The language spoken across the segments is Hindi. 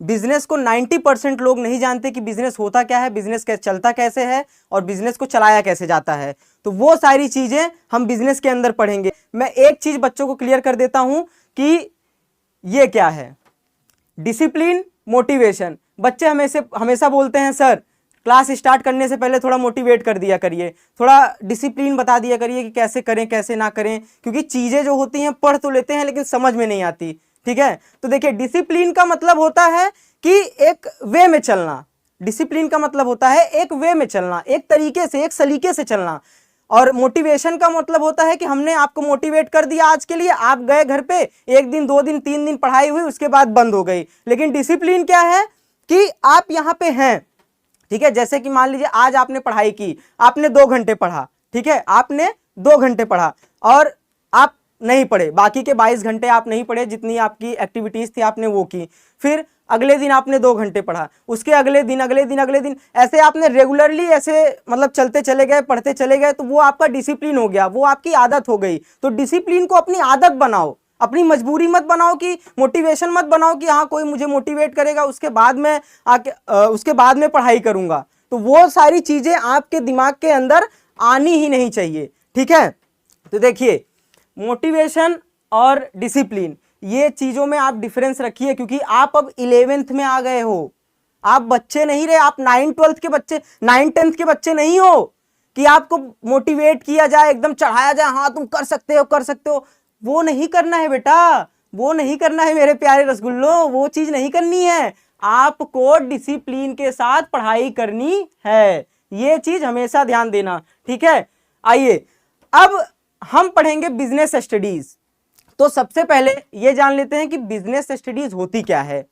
बिजनेस को 90% लोग नहीं जानते कि बिजनेस होता क्या है, बिजनेस कैसे चलता कैसे है और बिजनेस को चलाया कैसे जाता है। तो वो सारी चीजें हम बिजनेस के अंदर पढ़ेंगे। मैं एक चीज बच्चों को क्लियर कर देता हूं कि ये क्या है, डिसिप्लिन, मोटिवेशन। बच्चे हमेशा बोलते हैं सर क्लास स्टार्ट करने से पहले थोड़ा मोटिवेट कर दिया करिए, थोड़ा डिसिप्लिन बता दिया करिए कि कैसे करें कैसे ना करें, क्योंकि चीजें जो होती हैं पढ़ तो लेते हैं लेकिन समझ में नहीं आती। ठीक है, तो देखिए डिसिप्लिन का मतलब होता है कि एक वे में चलना। डिसिप्लिन का मतलब होता है एक वे में चलना, एक तरीके से, एक सलीके से चलना। और मोटिवेशन का मतलब होता है कि हमने आपको मोटिवेट कर दिया आज के लिए, आप गए घर पे, 1 दिन 2 दिन 3 दिन पढ़ाई हुई, उसके बाद बंद हो गई। लेकिन डिसिप्लिन क्या है कि आप यहां पे हैं, ठीक है। जैसे कि मान लीजिए आज आपने पढ़ाई की, आपने 2 घंटे पढ़ा, ठीक है, आपने 2 घंटे पढ़ा और आप नहीं पढ़े, बाकी के 22 घंटे आप नहीं पढ़े, जितनी आपकी एक्टिविटीज थी आपने वो की। फिर अगले दिन आपने 2 घंटे पढ़ा, उसके अगले दिन ऐसे आपने रेगुलरली ऐसे मतलब चलते चले गए, पढ़ते चले गए, तो वो आपका डिसिप्लिन हो गया, वो आपकी आदत हो गई। तो डिसिप्लिन को अपनी आदत बनाओ, अपनी मजबूरी मत बनाओ, कि मोटिवेशन मत बनाओ कि हाँ कोई मुझे मोटिवेट करेगा उसके बाद में उसके बाद में पढ़ाई करूंगा। तो वो सारी चीजें आपके दिमाग के अंदर आनी ही नहीं चाहिए। ठीक है, तो देखिए मोटिवेशन और डिसिप्लिन, ये चीजों में आप डिफरेंस रखिए, क्योंकि आप अब 11th में आ गए हो, आप बच्चे नहीं रहे, आप 9th के बच्चे, 9th के बच्चे नहीं हो कि आपको मोटिवेट किया जाए, एकदम चढ़ाया जाए, हाँ तुम कर सकते हो कर सकते हो। वो नहीं करना है बेटा, वो नहीं करना है मेरे प्यारे रसगुल्लो, वो चीज नहीं करनी है। आपको डिसिप्लिन के साथ पढ़ाई करनी है, ये चीज हमेशा ध्यान देना। ठीक है, आइए अब हम पढ़ेंगे बिजनेस स्टडीज। तो सबसे पहले ये जान लेते हैं कि बिजनेस स्टडीज होती क्या है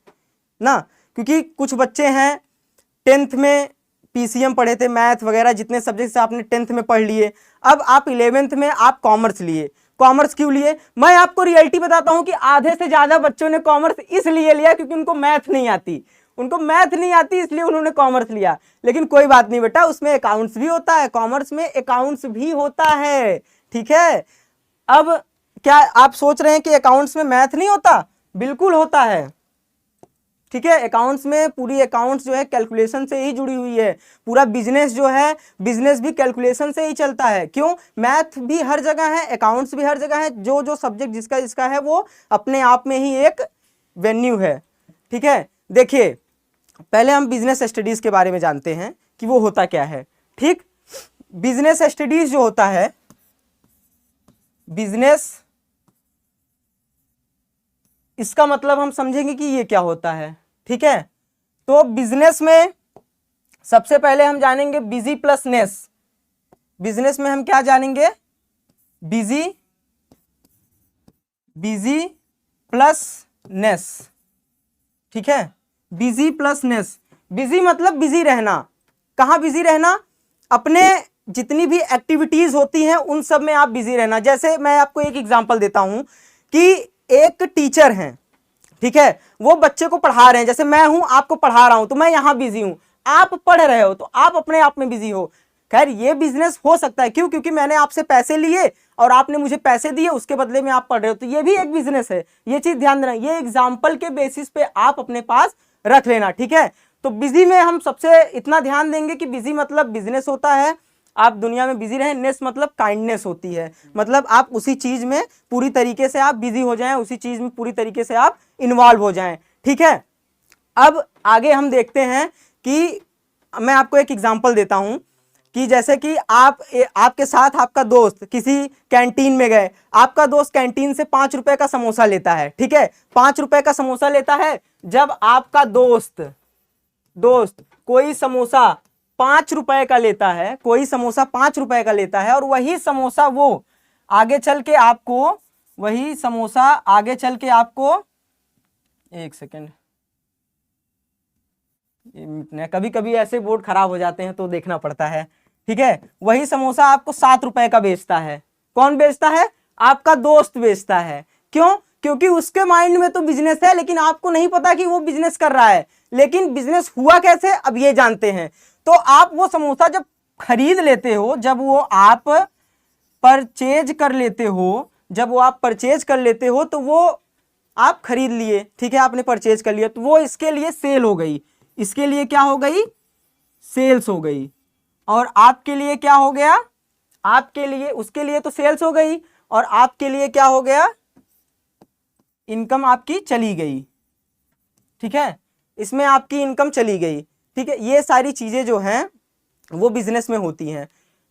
ना, क्योंकि कुछ बच्चे हैं 10th में पीसीएम पढ़े थे, मैथ वगैरह जितने सब्जेक्ट्स आपने 10th में पढ़ लिए, अब आप 11th में आप कॉमर्स लिए। कॉमर्स क्यों लिए? मैं आपको रियलिटी बताता हूं कि आधे से ज्यादा बच्चों ने कॉमर्स इसलिए लिया क्योंकि उनको मैथ नहीं आती, उनको मैथ नहीं आती इसलिए उन्होंने कॉमर्स लिया। लेकिन कोई बात नहीं बेटा, उसमें अकाउंट्स भी होता है, कॉमर्स में अकाउंट्स भी होता है। ठीक है, अब क्या आप सोच रहे हैं कि अकाउंट्स में मैथ नहीं होता? बिल्कुल होता है। ठीक है, अकाउंट्स में पूरी अकाउंट्स जो है कैलकुलेशन से ही जुड़ी हुई है, पूरा बिजनेस जो है, बिजनेस भी कैलकुलेशन से ही चलता है। क्यों? मैथ भी हर जगह है, अकाउंट्स भी हर जगह है, जो जो सब्जेक्ट जिसका जिसका है वो अपने आप में ही एक वेन्यू है। ठीक है, देखिए पहले हम बिजनेस स्टडीज के बारे में जानते हैं कि वो होता क्या है। ठीक, बिजनेस स्टडीज जो होता है, बिजनेस, इसका मतलब हम समझेंगे कि ये क्या होता है। ठीक है, तो बिजनेस में सबसे पहले हम जानेंगे बिजी प्लस नेस। बिजनेस में हम क्या जानेंगे? बिजी, बिजी प्लस नेस। ठीक है, बिजी प्लस नेस। बिजी मतलब बिजी रहना। कहां बिजी रहना? अपने जितनी भी एक्टिविटीज होती हैं उन सब में आप बिजी रहना। जैसे मैं आपको एक एग्जांपल देता हूं कि एक टीचर हैं, ठीक है, वो बच्चे को पढ़ा रहे हैं, जैसे मैं हूं आपको पढ़ा रहा हूं तो मैं यहां बिजी हूं, आप पढ़ रहे हो तो आप अपने आप में बिजी हो। खैर ये बिजनेस हो सकता है, क्यों? क्योंकि मैंने आपसे पैसे लिए और आपने मुझे पैसे दिए, उसके बदले में आप पढ़ रहे हो, तो ये भी एक बिजनेस है। ये चीज ध्यान देना, ये एग्जाम्पल के बेसिस पे आप अपने पास रख लेना। ठीक है, तो बिजी में हम सबसे इतना ध्यान देंगे कि बिजी मतलब बिजनेस होता है, आप दुनिया में बिजी रहें। नेस मतलब काइंडनेस होती है, मतलब आप उसी चीज में पूरी तरीके से आप बिजी हो जाएं, उसी चीज में पूरी तरीके से आप इन्वॉल्व हो जाएं। ठीक है, अब आगे हम देखते हैं कि मैं आपको एक एग्जांपल देता हूं कि जैसे कि आपके साथ आपका दोस्त किसी कैंटीन में गए, आपका दोस्त कैंटीन से 5 रुपए का समोसा लेता है। ठीक है, 5 रुपए का समोसा लेता है। जब आपका दोस्त कोई समोसा 5 रुपए का लेता है, कोई समोसा 5 रुपए का लेता है, और वही समोसा वो आगे चल के आपको, वही समोसा आगे चल के आपको, एक सेकेंड, कभी कभी ऐसे बोर्ड खराब हो जाते हैं तो देखना पड़ता है। ठीक है, वही समोसा आपको 7 रुपए का बेचता है। कौन बेचता है? आपका दोस्त बेचता है। क्यों? क्योंकि उसके माइंड में तो बिजनेस है, लेकिन आपको नहीं पता कि वो बिजनेस कर रहा है। लेकिन बिजनेस हुआ कैसे, अब ये जानते हैं। तो आप वो समोसा जब खरीद लेते हो, जब वो आप परचेज कर लेते हो, तो वो आप खरीद लिए, ठीक है, आपने परचेज कर लिया, तो वो इसके लिए सेल हो गई, इसके लिए क्या हो गई, सेल्स हो गई। और आपके लिए क्या हो गया, आपके लिए, उसके लिए तो सेल्स हो गई, और आपके लिए क्या हो गया, इनकम आपकी चली गई, ठीक है, इसमें आपकी इनकम चली गई, ठीक है। ये सारी चीजें जो हैं वो बिजनेस में होती हैं।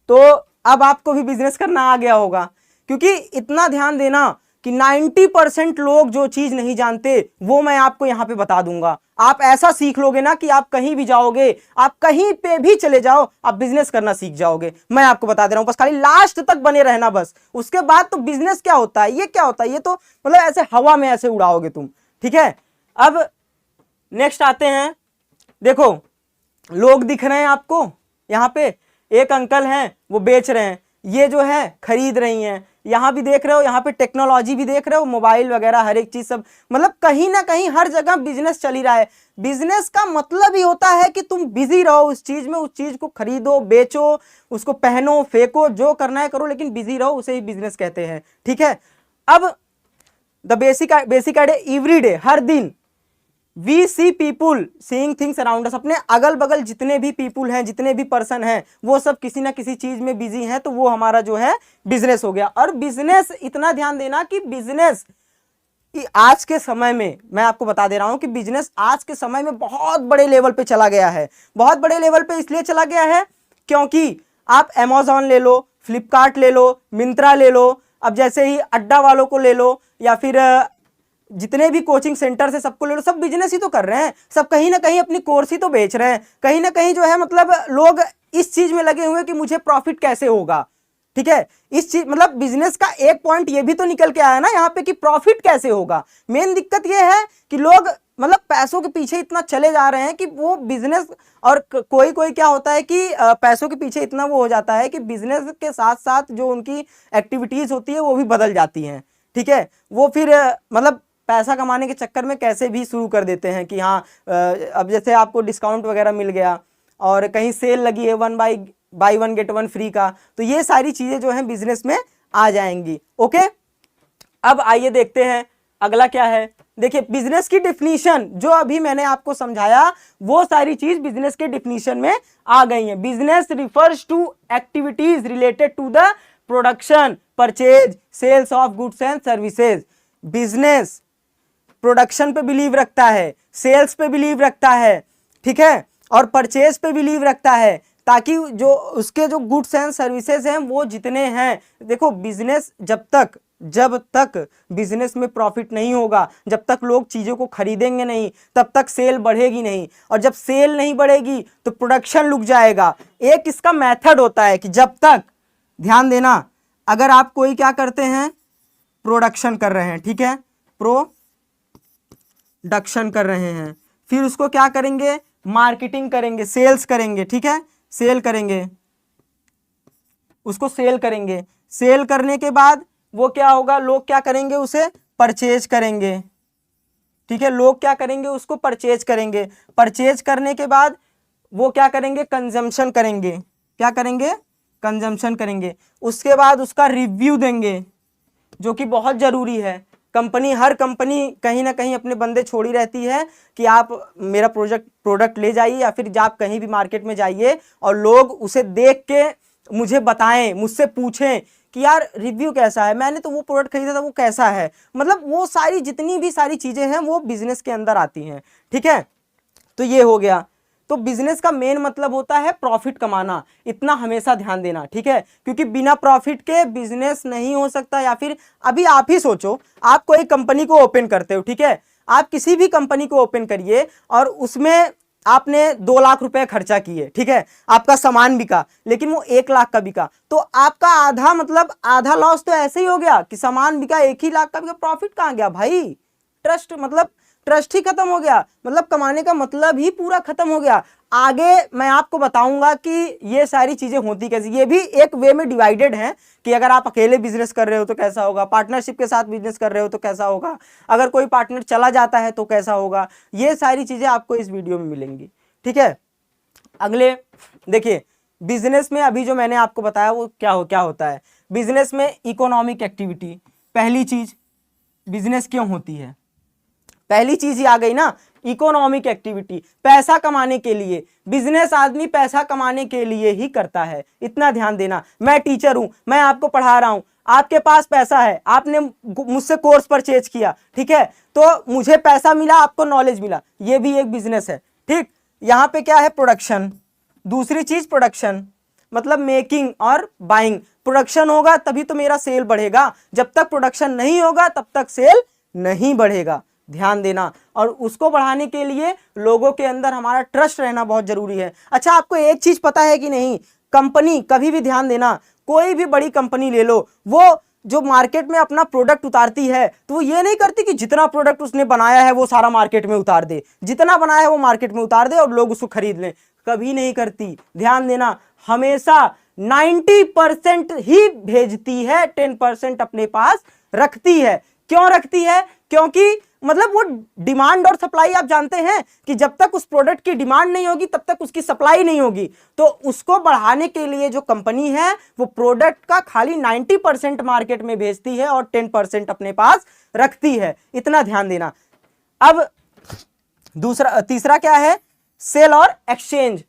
तो अब आपको भी बिजनेस करना आ गया होगा, क्योंकि इतना ध्यान देना कि 90% लोग जो चीज नहीं जानते वो मैं आपको यहां पे बता दूंगा। आप ऐसा सीख लोगे ना कि आप कहीं भी जाओगे, आप कहीं पे भी चले जाओ, आप बिजनेस करना सीख जाओगे। मैं आपको बता दे रहा हूं, बस खाली लास्ट तक बने रहना बस। उसके बाद तो बिजनेस क्या होता है, ये क्या होता है, ये तो मतलब ऐसे हवा में ऐसे उड़ाओगे तुम, ठीक है। अब नेक्स्ट आते हैं, देखो लोग दिख रहे हैं आपको, यहाँ पे एक अंकल हैं वो बेच रहे हैं, ये जो है खरीद रही हैं, यहाँ भी देख रहे हो, यहाँ पे टेक्नोलॉजी भी देख रहे हो, मोबाइल वगैरह हर एक चीज सब, मतलब कहीं ना कहीं हर जगह बिजनेस चल ही रहा है। बिजनेस का मतलब ही होता है कि तुम बिजी रहो उस चीज में, उस चीज को खरीदो बेचो, उसको पहनो फेंको, जो करना है करो, लेकिन बिजी रहो, उसे ही बिजनेस कहते हैं, ठीक है। अब the basic idea, every day, हर दिन we see people seeing things around us, अपने अगल बगल जितने भी पीपुल हैं, जितने भी पर्सन हैं, वो सब किसी ना किसी चीज में बिजी हैं, तो वो हमारा जो है बिजनेस हो गया। और बिजनेस, इतना ध्यान देना कि बिजनेस कि आज के समय में, मैं आपको बता दे रहा हूं कि बिजनेस आज के समय में बहुत बड़े लेवल पे चला गया है। बहुत बड़े लेवल पे इसलिए चला गया है क्योंकि आप अमेज़न ले लो, फ्लिपकार्ट ले लो, मिंत्रा ले लो, अब जैसे ही अड्डा वालों को ले लो, या फिर जितने भी कोचिंग सेंटर से सबको ले लो, सब बिजनेस ही तो कर रहे हैं, सब कहीं ना कहीं अपनी कोर्स ही तो बेच रहे हैं, कहीं ना कहीं जो है मतलब लोग इस चीज में लगे हुए हैं कि मुझे प्रॉफिट कैसे होगा, ठीक है। इस चीज मतलब बिजनेस का एक पॉइंट ये भी तो निकल के आया ना यहाँ पे कि प्रॉफिट कैसे होगा। मेन दिक्कत ये है कि लोग मतलब पैसों के पीछे इतना चले जा रहे हैं कि वो बिजनेस, और कोई कोई क्या होता है कि पैसों के पीछे इतना वो हो जाता है कि बिजनेस के साथ साथ जो उनकी एक्टिविटीज होती है वो भी बदल जाती हैं, ठीक है। वो फिर मतलब पैसा कमाने के चक्कर में कैसे भी शुरू कर देते हैं कि हाँ अब जैसे आपको डिस्काउंट वगैरह मिल गया, और कहीं सेल लगी है by one get one free का, तो ये सारी चीजें जो हैं बिजनेस में आ जाएंगी, ओके। अब आइए देखते हैं अगला क्या है। देखिए बिजनेस की डिफिनीशन जो अभी मैंने आपको समझाया, वो सारी चीज बिजनेस के डिफिनीशन में आ गई है। Business refers to activities related to the production, purchase, sales of goods and services. Business production पे बिलीव रखता है, सेल्स पे बिलीव रखता है, ठीक है, और परचेज पे बिलीव रखता है, ताकि जो उसके जो गुड्स एंड सर्विसेज हैं वो जितने हैं, देखो बिजनेस जब तक बिजनेस में प्रॉफिट नहीं होगा, जब तक लोग चीज़ों को खरीदेंगे नहीं, तब तक सेल बढ़ेगी नहीं, और जब सेल नहीं बढ़ेगी तो प्रोडक्शन रुक जाएगा। एक इसका मेथड होता है कि जब तक, ध्यान देना, अगर आप कोई क्या करते हैं, प्रोडक्शन कर रहे हैं, ठीक है, प्रोडक्शन कर रहे हैं, फिर उसको क्या करेंगे, मार्केटिंग करेंगे, सेल्स करेंगे, ठीक है, सेल करेंगे, उसको सेल करेंगे, सेल करने के बाद वो क्या होगा, लोग क्या करेंगे, उसे परचेज करेंगे, ठीक है, लोग क्या करेंगे, उसको परचेज करेंगे, परचेज करने के बाद वो क्या करेंगे, कंजम्पशन करेंगे, क्या करेंगे, कंजम्पशन करेंगे, उसके बाद उसका रिव्यू देंगे, जो कि बहुत जरूरी है। हर कंपनी कहीं ना कहीं अपने बंदे छोड़ी रहती है कि आप मेरा प्रोडक्ट ले जाइए, या फिर आप कहीं भी मार्केट में जाइए और लोग उसे देख के मुझे बताएं, मुझसे पूछें कि यार रिव्यू कैसा है, मैंने तो वो प्रोडक्ट खरीदा था वो कैसा है, मतलब वो सारी जितनी भी सारी चीजें हैं वो बिजनेस के अंदर आती हैं, ठीक है। तो ये हो गया। तो बिजनेस का मेन मतलब होता है प्रॉफिट कमाना, इतना हमेशा ध्यान देना, ठीक है, क्योंकि बिना प्रॉफिट के बिजनेस नहीं हो सकता। या फिर अभी आप ही सोचो, आप कोई कंपनी को ओपन करते हो, ठीक है, आप किसी भी कंपनी को ओपन करिए और उसमें आपने 2 लाख रुपए खर्चा किए, ठीक है, आपका सामान बिका, लेकिन वो 1 लाख का बिका, तो आपका आधा मतलब आधा लॉस तो ऐसे ही हो गया कि सामान बिका 1 ही लाख का बिका, प्रॉफिट कहाँ गया भाई, ट्रस्ट मतलब ट्रस्ट ही खत्म हो गया, मतलब कमाने का मतलब ही पूरा खत्म हो गया। आगे मैं आपको बताऊंगा कि ये सारी चीजें होती कैसे, ये भी एक वे में डिवाइडेड है कि अगर आप अकेले बिजनेस कर रहे हो तो कैसा होगा, पार्टनरशिप के साथ बिजनेस कर रहे हो तो कैसा होगा, अगर कोई पार्टनर चला जाता है तो कैसा होगा, ये सारी चीजें आपको इस वीडियो में मिलेंगी, ठीक है। अगले देखिए, बिजनेस में अभी जो मैंने आपको बताया वो क्या होता है। बिजनेस में इकोनॉमिक एक्टिविटी, पहली चीज बिजनेस क्यों होती है, पहली चीज ही आ गई ना, इकोनॉमिक एक्टिविटी, पैसा कमाने के लिए। बिजनेस आदमी पैसा कमाने के लिए ही करता है, इतना ध्यान देना। मैं टीचर हूं, मैं आपको पढ़ा रहा हूं, आपके पास पैसा है, आपने मुझसे कोर्स परचेज किया, ठीक है, तो मुझे पैसा मिला, आपको नॉलेज मिला, ये भी एक बिजनेस है। ठीक, यहां पे क्या है, प्रोडक्शन। दूसरी चीज प्रोडक्शन मतलब मेकिंग और बाइंग। प्रोडक्शन होगा तभी तो मेरा सेल बढ़ेगा, जब तक प्रोडक्शन नहीं होगा तब तक सेल नहीं बढ़ेगा, ध्यान देना। और उसको बढ़ाने के लिए लोगों के अंदर हमारा ट्रस्ट रहना बहुत जरूरी है। अच्छा, आपको एक चीज पता है कि नहीं, कंपनी कभी भी, ध्यान देना, कोई भी बड़ी कंपनी ले लो, वो जो मार्केट में अपना प्रोडक्ट उतारती है तो वो ये नहीं करती कि जितना प्रोडक्ट उसने बनाया है वो सारा मार्केट में उतार दे, जितना बनाया है वो मार्केट में उतार दे और लोग उसको खरीद लें, कभी नहीं करती। ध्यान देना, हमेशा 90% ही भेजती है, 10% अपने पास रखती है। क्यों रखती है? क्योंकि मतलब वो डिमांड और सप्लाई, आप जानते हैं कि जब तक उस प्रोडक्ट की डिमांड नहीं होगी तब तक उसकी सप्लाई नहीं होगी। तो उसको बढ़ाने के लिए जो कंपनी है वो प्रोडक्ट का खाली 90% मार्केट में भेजती है और 10% अपने पास रखती है, इतना ध्यान देना। अब तीसरा क्या है, सेल और एक्सचेंज।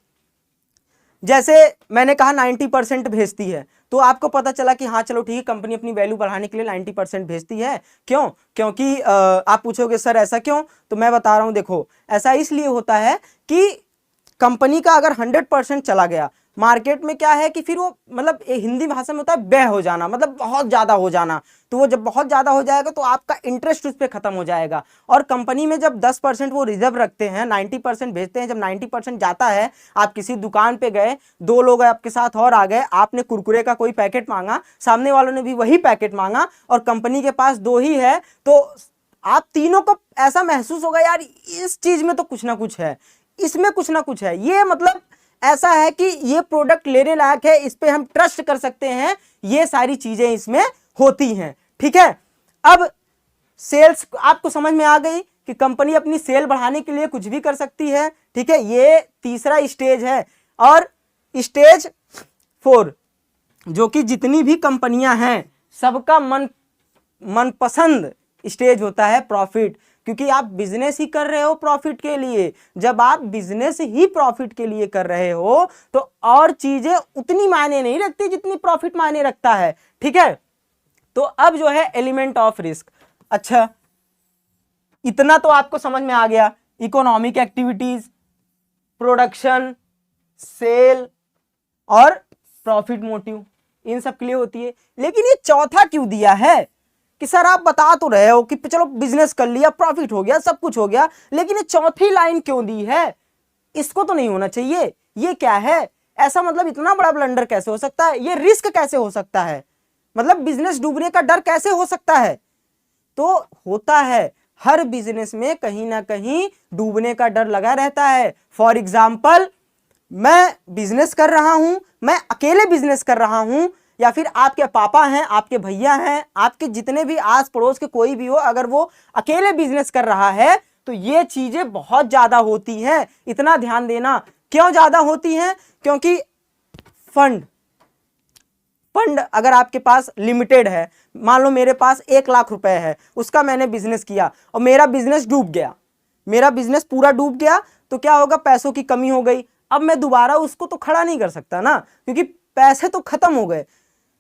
जैसे मैंने कहा 90% भेजती है, तो आपको पता चला कि हाँ चलो ठीक है, कंपनी अपनी वैल्यू बढ़ाने के लिए 90% भेजती है। क्यों? क्योंकि आप पूछोगे सर ऐसा क्यों, तो मैं बता रहा हूं, देखो ऐसा इसलिए होता है कि कंपनी का अगर 100% चला गया मार्केट में, क्या है कि फिर वो मतलब हिंदी भाषा में होता है व्यय हो जाना, मतलब बहुत ज्यादा हो जाना। तो वो जब बहुत ज्यादा हो जाएगा तो आपका इंटरेस्ट उस पर खत्म हो जाएगा। और कंपनी में जब 10% वो रिजर्व रखते हैं, 90% भेजते हैं, जब 90% जाता है, आप किसी दुकान पे गए, 2 लोग आपके साथ और आ गए, आपने कुरकुरे का कोई पैकेट मांगा, सामने वालों ने भी वही पैकेट मांगा और कंपनी के पास 2 ही है, तो आप तीनों को ऐसा महसूस होगा यार इस चीज में तो कुछ ना कुछ है, इसमें कुछ ना कुछ है, ये मतलब ऐसा है कि ये प्रोडक्ट लेने लायक है, इस पे हम ट्रस्ट कर सकते हैं, ये सारी चीजें इसमें होती हैं। ठीक है, अब सेल्स आपको समझ में आ गई कि कंपनी अपनी सेल बढ़ाने के लिए कुछ भी कर सकती है। ठीक है, ये तीसरा स्टेज है। और स्टेज 4 जो कि जितनी भी कंपनियां हैं सबका मनपसंद स्टेज होता है प्रॉफिट, क्योंकि आप बिजनेस ही कर रहे हो प्रॉफिट के लिए। जब आप बिजनेस ही प्रॉफिट के लिए कर रहे हो तो और चीजें उतनी मायने नहीं रखती जितनी प्रॉफिट मायने रखता है। ठीक है, तो अब जो है एलिमेंट ऑफ रिस्क। अच्छा, इतना तो आपको समझ में आ गया, इकोनॉमिक एक्टिविटीज, प्रोडक्शन, सेल और प्रॉफिट मोटिव, इन सब के लिए होती है। लेकिन ये चौथा क्यों दिया है कि सर आप बता तो रहे हो कि चलो बिजनेस कर लिया, प्रॉफिट हो गया, सब कुछ हो गया, लेकिन ये चौथी लाइन क्यों दी है? इसको तो नहीं होना चाहिए, ये क्या है? ऐसा मतलब इतना बड़ा ब्लंडर कैसे हो सकता है? ये रिस्क कैसे हो सकता है? मतलब बिजनेस डूबने का डर कैसे हो सकता है? तो होता है, हर बिजनेस में कहीं ना कहीं डूबने का डर लगा रहता है। फॉर एग्जाम्पल, मैं बिजनेस कर रहा हूं, मैं अकेले बिजनेस कर रहा हूं, या फिर आपके पापा हैं, आपके भैया हैं, आपके जितने भी आस पड़ोस के कोई भी हो, अगर वो अकेले बिजनेस कर रहा है तो ये चीजें बहुत ज्यादा होती हैं, इतना ध्यान देना। क्यों ज्यादा होती हैं? क्योंकि फंड अगर आपके पास लिमिटेड है, मान लो मेरे पास 1 लाख रुपए है, उसका मैंने बिजनेस किया और मेरा बिजनेस डूब गया, मेरा बिजनेस पूरा डूब गया, तो क्या होगा? पैसों की कमी हो गई। अब मैं दोबारा उसको तो खड़ा नहीं कर सकता ना, क्योंकि पैसे तो खत्म हो गए।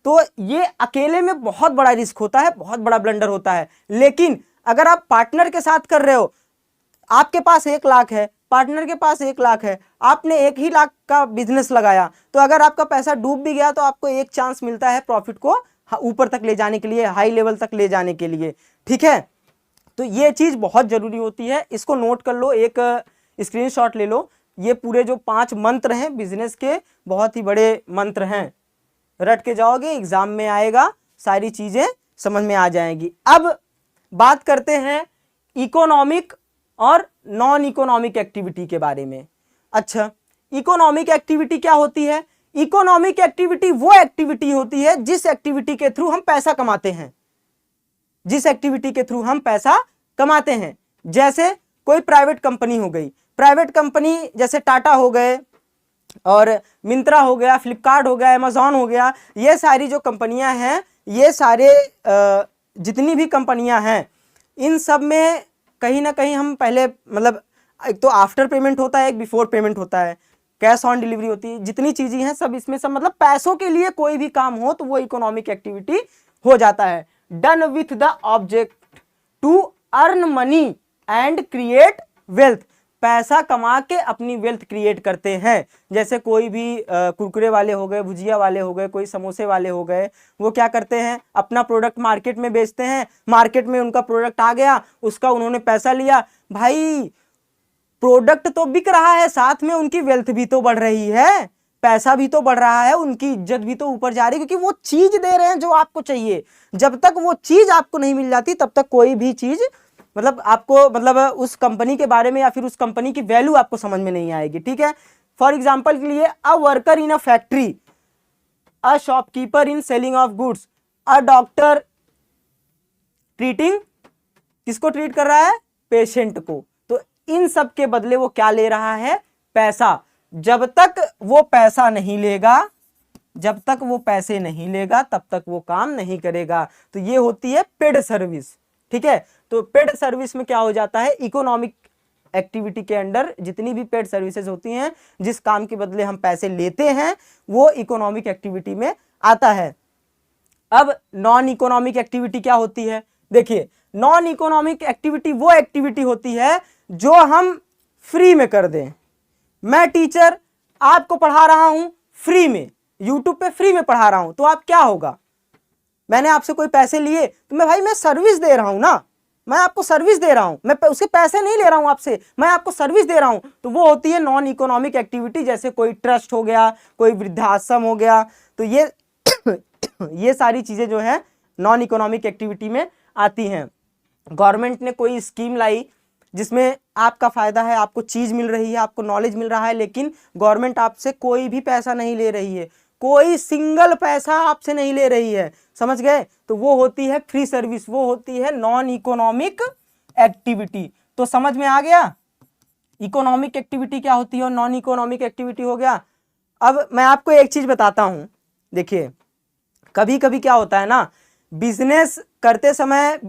तो ये अकेले में बहुत बड़ा रिस्क होता है, बहुत बड़ा ब्लंडर होता है। लेकिन अगर आप पार्टनर के साथ कर रहे हो, आपके पास 1 लाख है, पार्टनर के पास 1 लाख है, आपने 1 ही लाख का बिजनेस लगाया, तो अगर आपका पैसा डूब भी गया तो आपको एक चांस मिलता है प्रॉफिट को ऊपर तक ले जाने के लिए, हाई लेवल तक ले जाने के लिए। ठीक है, तो ये चीज बहुत जरूरी होती है, इसको नोट कर लो, एक स्क्रीनशॉट ले लो। ये पूरे जो 5 मंत्र हैं बिजनेस के, बहुत ही बड़े मंत्र हैं, रट के जाओगे, एग्जाम में आएगा, सारी चीजें समझ में आ जाएंगी। अब बात करते हैं इकोनॉमिक और नॉन इकोनॉमिक एक्टिविटी के बारे में। अच्छा, इकोनॉमिक एक्टिविटी क्या होती है? इकोनॉमिक एक्टिविटी वो एक्टिविटी होती है जिस एक्टिविटी के थ्रू हम पैसा कमाते हैं, जिस एक्टिविटी के थ्रू हम पैसा कमाते हैं। जैसे कोई प्राइवेट कंपनी हो गई, प्राइवेट कंपनी जैसे टाटा हो गए और मिंत्रा हो गया, फ्लिपकार्ट हो गया, अमेजॉन हो गया, ये सारी जो कंपनियां हैं, ये सारे जितनी भी कंपनियां हैं, इन सब में कहीं ना कहीं हम पहले मतलब एक तो आफ्टर पेमेंट होता है, एक बिफोर पेमेंट होता है, कैश ऑन डिलीवरी होती है, जितनी चीजें हैं सब इसमें सब मतलब पैसों के लिए कोई भी काम हो तो वो इकोनॉमिक एक्टिविटी हो जाता है। Done with the object to earn money and create wealth, पैसा कमा के अपनी वेल्थ क्रिएट करते हैं। जैसे कोई भी कुरकुरे वाले हो गए, भुजिया वाले हो गए, कोई समोसे वाले हो गए, वो क्या करते हैं, अपना प्रोडक्ट मार्केट में बेचते हैं, मार्केट में उनका प्रोडक्ट आ गया, उसका उन्होंने पैसा लिया, भाई प्रोडक्ट तो बिक रहा है, साथ में उनकी वेल्थ भी तो बढ़ रही है, पैसा भी तो बढ़ रहा है, उनकी इज्जत भी तो ऊपर जा रही है, क्योंकि वो चीज दे रहे हैं जो आपको चाहिए। जब तक वो चीज आपको नहीं मिल जाती तब तक कोई भी चीज मतलब आपको मतलब उस कंपनी के बारे में या फिर उस कंपनी की वैल्यू आपको समझ में नहीं आएगी। ठीक है, फॉर एग्जाम्पल के लिए a worker in a factory, a shopkeeper in selling of goods, a doctor treating, किसको ट्रीट कर रहा है, पेशेंट को। तो इन सब के बदले वो क्या ले रहा है, पैसा। जब तक वो पैसा नहीं लेगा, जब तक वो पैसे नहीं लेगा तब तक वो काम नहीं करेगा। तो ये होती है पेड सर्विस। ठीक है, तो पेड सर्विस में क्या हो जाता है, इकोनॉमिक एक्टिविटी के अंडर जितनी भी पेड सर्विसेज होती हैं, जिस काम के बदले हम पैसे लेते हैं, वो इकोनॉमिक एक्टिविटी में आता है। अब नॉन इकोनॉमिक एक्टिविटी क्या होती है, देखिए नॉन इकोनॉमिक एक्टिविटी वो एक्टिविटी होती है जो हम फ्री में कर दें। मैं टीचर आपको पढ़ा रहा हूं फ्री में, यूट्यूब पे फ्री में पढ़ा रहा हूं, तो आप क्या होगा, मैंने आपसे कोई पैसे लिए तो मैं सर्विस दे रहा हूं ना, मैं आपको सर्विस दे रहा हूं, मैं उसके पैसे नहीं ले रहा हूं आपसे, मैं आपको सर्विस दे रहा हूं। तो वो होती है नॉन इकोनॉमिक एक्टिविटी, जैसे कोई ट्रस्ट हो गया, कोई वृद्धाश्रम हो गया। तो ये सारी चीजें जो है नॉन इकोनॉमिक एक्टिविटी में आती हैं। गवर्नमेंट ने कोई स्कीम लाई जिसमें आपका फायदा है, आपको चीज मिल रही है, आपको नॉलेज मिल रहा है, लेकिन गवर्नमेंट आपसे कोई भी पैसा नहीं ले रही है, कोई सिंगल पैसा आपसे नहीं ले रही है, समझ गए। तो वो होती है फ्री सर्विस, वो होती है नॉन इकोनॉमिक एक्टिविटी। तो समझ में आ गया इकोनॉमिक एक्टिविटी क्या होती है और नॉन इकोनॉमिक एक्टिविटी हो गया। अब मैं आपको एक चीज बताता हूं, देखिए कभी कभी क्या होता है ना, बिजनेस करते समय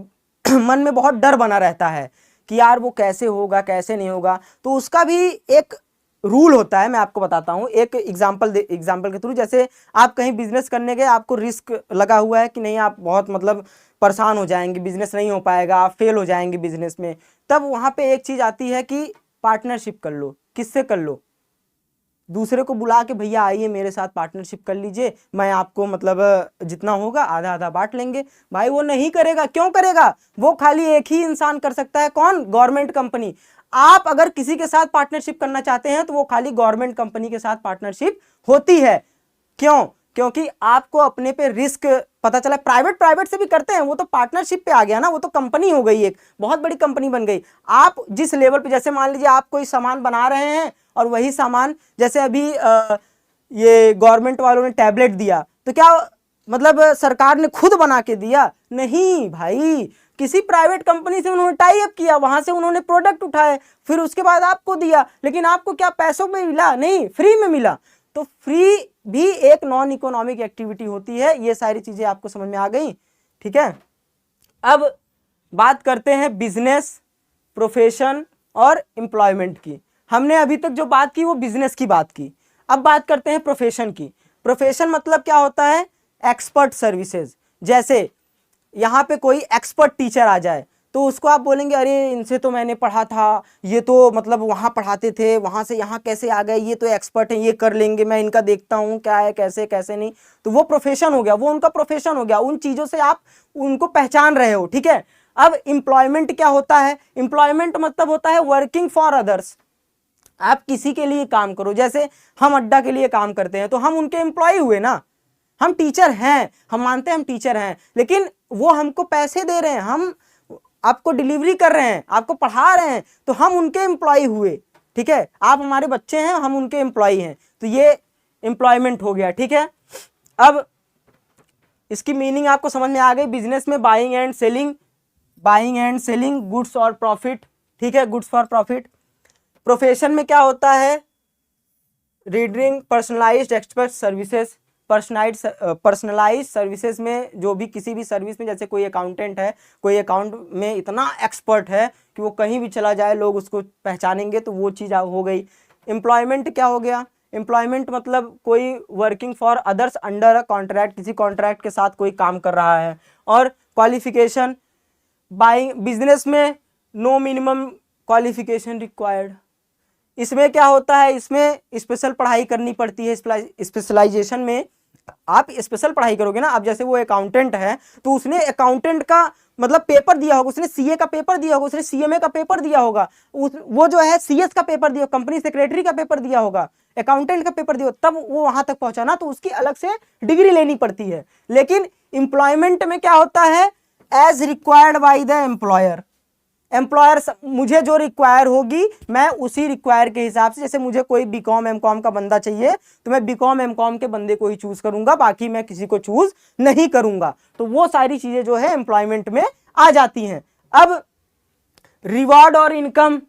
मन में बहुत डर बना रहता है कि यार वो कैसे होगा कैसे नहीं होगा। तो उसका भी एक रूल होता है, मैं आपको बताता हूँ एक एग्जांपल के थ्रू। जैसे आप कहीं बिजनेस करने गए, आपको रिस्क लगा हुआ है कि नहीं, आप बहुत मतलब परेशान हो जाएंगे, बिजनेस नहीं हो पाएगा, आप फेल हो जाएंगे बिजनेस में। तब वहाँ पे एक चीज़ आती है कि पार्टनरशिप कर लो। किससे कर लो, दूसरे को बुला के, भैया आइए मेरे साथ पार्टनरशिप कर लीजिए, मैं आपको मतलब जितना होगा आधा आधा बांट लेंगे। भाई वो नहीं करेगा, क्यों करेगा, वो खाली एक ही इंसान कर सकता है, कौन, गवर्नमेंट कंपनी। आप अगर किसी के साथ पार्टनरशिप करना चाहते हैं तो वो खाली गवर्नमेंट कंपनी के साथ पार्टनरशिप होती है। क्यों, क्योंकि आपको अपने पे रिस्क पता चला। प्राइवेट से भी करते हैं, वो तो पार्टनरशिप पे आ गया ना, वो तो कंपनी हो गई, एक बहुत बड़ी कंपनी बन गई। आप जिस लेवल पे, जैसे मान लीजिए आप कोई सामान बना रहे हैं और वही सामान, जैसे अभी ये गवर्नमेंट वालों ने टैबलेट दिया, तो क्या मतलब सरकार ने खुद बना के दिया, नहीं भाई, किसी प्राइवेट कंपनी से उन्होंने टाई अप किया, वहां से उन्होंने प्रोडक्ट उठाए, फिर उसके बाद आपको दिया। लेकिन आपको क्या पैसों में मिला, नहीं, फ्री में मिला। तो फ्री भी एक नॉन इकोनॉमिक एक्टिविटी होती है। ये सारी चीजें आपको समझ में आ गई, ठीक है। अब बात करते हैं बिजनेस, प्रोफेशन और एम्प्लॉयमेंट की। हमने अभी तक जो बात की वो बिजनेस की बात की। अब बात करते हैं प्रोफेशन की। प्रोफेशन मतलब क्या होता है, एक्सपर्ट सर्विसेज। जैसे यहाँ पे कोई एक्सपर्ट टीचर आ जाए तो उसको आप बोलेंगे, अरे इनसे तो मैंने पढ़ा था, ये तो मतलब वहाँ पढ़ाते थे, वहाँ से यहाँ कैसे आ गए, ये तो एक्सपर्ट हैं, ये कर लेंगे, मैं इनका देखता हूँ क्या है, कैसे कैसे नहीं। तो वो प्रोफेशन हो गया, वो उनका प्रोफेशन हो गया, उन चीज़ों से आप उनको पहचान रहे हो, ठीक है। अब एम्प्लॉयमेंट क्या होता है, एम्प्लॉयमेंट मतलब होता है वर्किंग फॉर अदर्स। आप किसी के लिए काम करो, जैसे हम अड्डा के लिए काम करते हैं तो हम उनके एम्प्लॉय हुए ना। हम टीचर हैं, हम मानते हैं हम टीचर हैं, लेकिन वो हमको पैसे दे रहे हैं, हम आपको डिलीवरी कर रहे हैं, आपको पढ़ा रहे हैं, तो हम उनके एम्प्लॉय हुए, ठीक है। आप हमारे बच्चे हैं, हम उनके एम्प्लॉय हैं, तो ये एम्प्लॉयमेंट हो गया, ठीक है। अब इसकी मीनिंग आपको समझ में आ गई। बिजनेस में बाइंग एंड सेलिंग गुड्स और प्रॉफिट, ठीक है, गुड्स फॉर प्रॉफिट। प्रोफेशन में क्या होता है, reading personalised expert services, personalise services में, जो भी किसी भी सर्विस में, जैसे कोई अकाउंटेंट है, कोई अकाउंट में इतना एक्सपर्ट है कि वो कहीं भी चला जाए लोग उसको पहचानेंगे, तो वो चीज़ हो गई। एम्प्लॉयमेंट क्या हो गया? एम्प्लॉयमेंट मतलब कोई working for others under a contract, किसी कॉन्ट्रैक्ट के साथ कोई काम कर रहा है। और क्वालिफिकेशन, बाइंग बिजनेस में नो मिनिमम क्वालिफिकेशन रिक्वायर्ड। इसमें क्या होता है, इसमें स्पेशल पढ़ाई करनी पड़ती है। स्पेशलाइजेशन में आप स्पेशल पढ़ाई करोगे ना। अब जैसे वो अकाउंटेंट है तो उसने अकाउंटेंट का मतलब पेपर दिया होगा, उसने सीए का पेपर दिया होगा, उसने सीएमए का पेपर दिया होगा, वो जो है सीएस का पेपर दिया, कंपनी सेक्रेटरी का पेपर दिया होगा, अकाउंटेंट का पेपर दिया, तब वो वहां तक पहुंचा ना, तो उसकी अलग से डिग्री लेनी पड़ती है। लेकिन एम्प्लॉयमेंट में क्या होता है, as required by the employer. Employer मुझे जो रिक्वायर होगी मैं उसी रिक्वायर के हिसाब से, जैसे मुझे कोई बीकॉम एमकॉम का बंदा चाहिए तो मैं बीकॉम एमकॉम के बंदे को ही चूज करूंगा, बाकी मैं किसी को चूज नहीं करूंगा। तो वो सारी चीजें जो है एम्प्लॉयमेंट में आ जाती हैं। अब रिवॉर्ड और इनकम,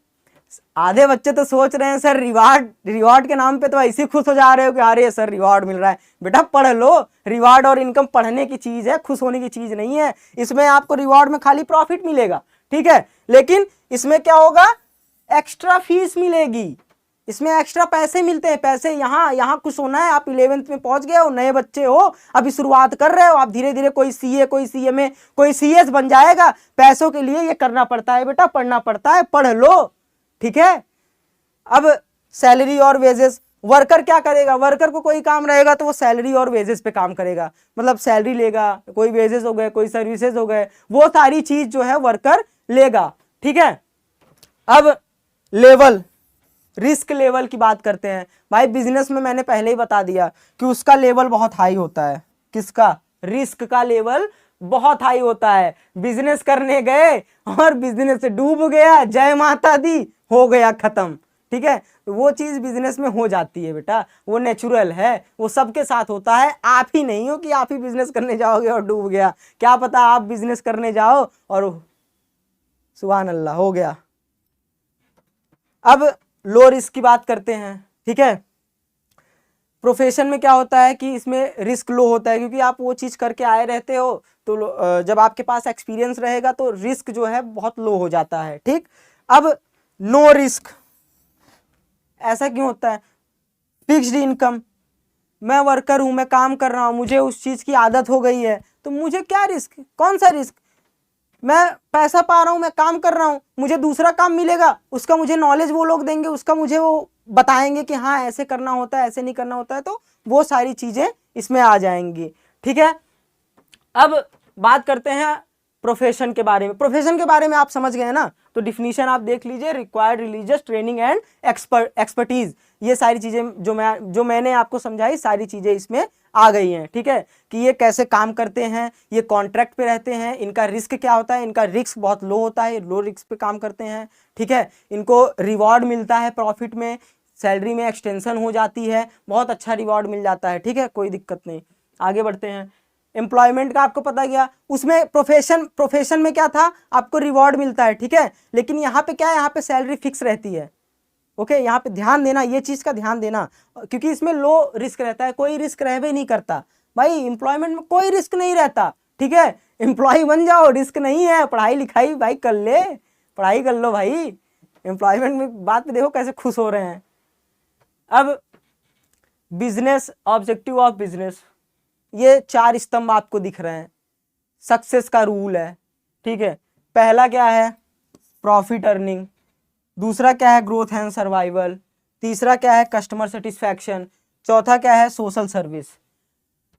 आधे बच्चे तो सोच रहे हैं सर रिवॉर्ड के नाम पे तो ऐसे खुश हो जा रहे हो कि अरे सर रिवॉर्ड मिल रहा है। बेटा पढ़ लो, रिवॉर्ड और इनकम पढ़ने की चीज है, खुश होने की चीज नहीं है। इसमें आपको रिवॉर्ड में खाली प्रॉफिट मिलेगा, ठीक है, लेकिन इसमें क्या होगा, एक्स्ट्रा फीस मिलेगी, इसमें एक्स्ट्रा पैसे मिलते हैं। पैसे यहाँ कुछ होना है, आप 11th में पहुंच गए हो, नए बच्चे हो, अभी शुरुआत कर रहे हो, आप धीरे धीरे कोई सीए, कोई सीएमए, कोई सीएस बन जाएगा। पैसों के लिए ये करना पड़ता है बेटा, पढ़ना पड़ता है, पढ़ लो, ठीक है। अब सैलरी और वेजेस, वर्कर क्या करेगा, वर्कर को कोई काम रहेगा तो वो सैलरी और वेजेस पे काम करेगा, मतलब सैलरी लेगा, कोई वेजेस हो गए, कोई सर्विसेज हो गए, वो सारी चीज जो है वर्कर लेगा, ठीक है। अब लेवल, रिस्क लेवल की बात करते हैं। भाई बिजनेस में मैंने पहले ही बता दिया कि उसका लेवल बहुत हाई होता है। किसका? रिस्क का लेवल बहुत हाई होता है। बिजनेस करने गए और बिजनेस से डूब गया, जय माता दी, हो गया खत्म, ठीक है। वो चीज बिजनेस में हो जाती है बेटा, वो नेचुरल है, वो सबके साथ होता है। आप ही नहीं हो कि आप ही बिजनेस करने जाओगे और डूब गया, क्या पता आप बिजनेस करने जाओ और सुभान अल्लाह हो गया। अब लो रिस्क की बात करते हैं, ठीक है। प्रोफेशन में क्या होता है कि इसमें रिस्क लो होता है, क्योंकि आप वो चीज करके आए रहते हो, तो जब आपके पास एक्सपीरियंस रहेगा तो रिस्क जो है बहुत लो हो जाता है, ठीक। अब नो रिस्क, ऐसा क्यों होता है? फिक्स्ड इनकम, मैं वर्कर हूं, मैं काम कर रहा हूं, मुझे उस चीज की आदत हो गई है, तो मुझे क्या रिस्क, कौन सा रिस्क? मैं पैसा पा रहा हूं, मैं काम कर रहा हूं, मुझे दूसरा काम मिलेगा, उसका मुझे नॉलेज वो लोग देंगे, उसका मुझे वो बताएंगे कि हाँ ऐसे करना होता है, ऐसे नहीं करना होता है, तो वो सारी चीजें इसमें आ जाएंगी, ठीक है। अब बात करते हैं प्रोफेशन के बारे में। प्रोफेशन के बारे में आप समझ गए ना, तो डिफिनीशन आप देख लीजिए, required religious training and expertise, ये सारी चीजें जो मैंने आपको समझाई, सारी चीजें इसमें आ गई हैं, ठीक है। कि ये कैसे काम करते हैं, ये कॉन्ट्रैक्ट पे रहते हैं, इनका रिस्क क्या होता है, इनका रिस्क बहुत लो होता है, लो रिस्क पे काम करते हैं, ठीक है। इनको रिवॉर्ड मिलता है प्रॉफिट में, सैलरी में एक्सटेंशन हो जाती है, बहुत अच्छा रिवॉर्ड मिल जाता है, ठीक है, कोई दिक्कत नहीं। आगे बढ़ते हैं। एम्प्लॉयमेंट का आपको पता गया, उसमें प्रोफेशन में क्या था, आपको रिवॉर्ड मिलता है, ठीक है, लेकिन यहाँ पे क्या है, यहाँ पे सैलरी फिक्स रहती है, ओके। यहाँ पे ध्यान देना, ये चीज का ध्यान देना, क्योंकि इसमें लो रिस्क रहता है, कोई रिस्क रह भी नहीं करता भाई, एम्प्लॉयमेंट में कोई रिस्क नहीं रहता, ठीक है। एम्प्लॉय बन जाओ, रिस्क नहीं है, पढ़ाई लिखाई भाई कर ले, पढ़ाई कर लो भाई। एम्प्लॉयमेंट में बात में देखो कैसे खुश हो रहे हैं। अब बिजनेस, ऑब्जेक्टिव ऑफ बिजनेस, ये 4 स्तंभ आपको दिख रहे हैं, सक्सेस का रूल है, ठीक है। पहला क्या है, प्रॉफिट अर्निंग, दूसरा क्या है, ग्रोथ एंड सर्वाइवल, तीसरा क्या है, कस्टमर सेटिस्फैक्शन, चौथा क्या है, सोशल सर्विस।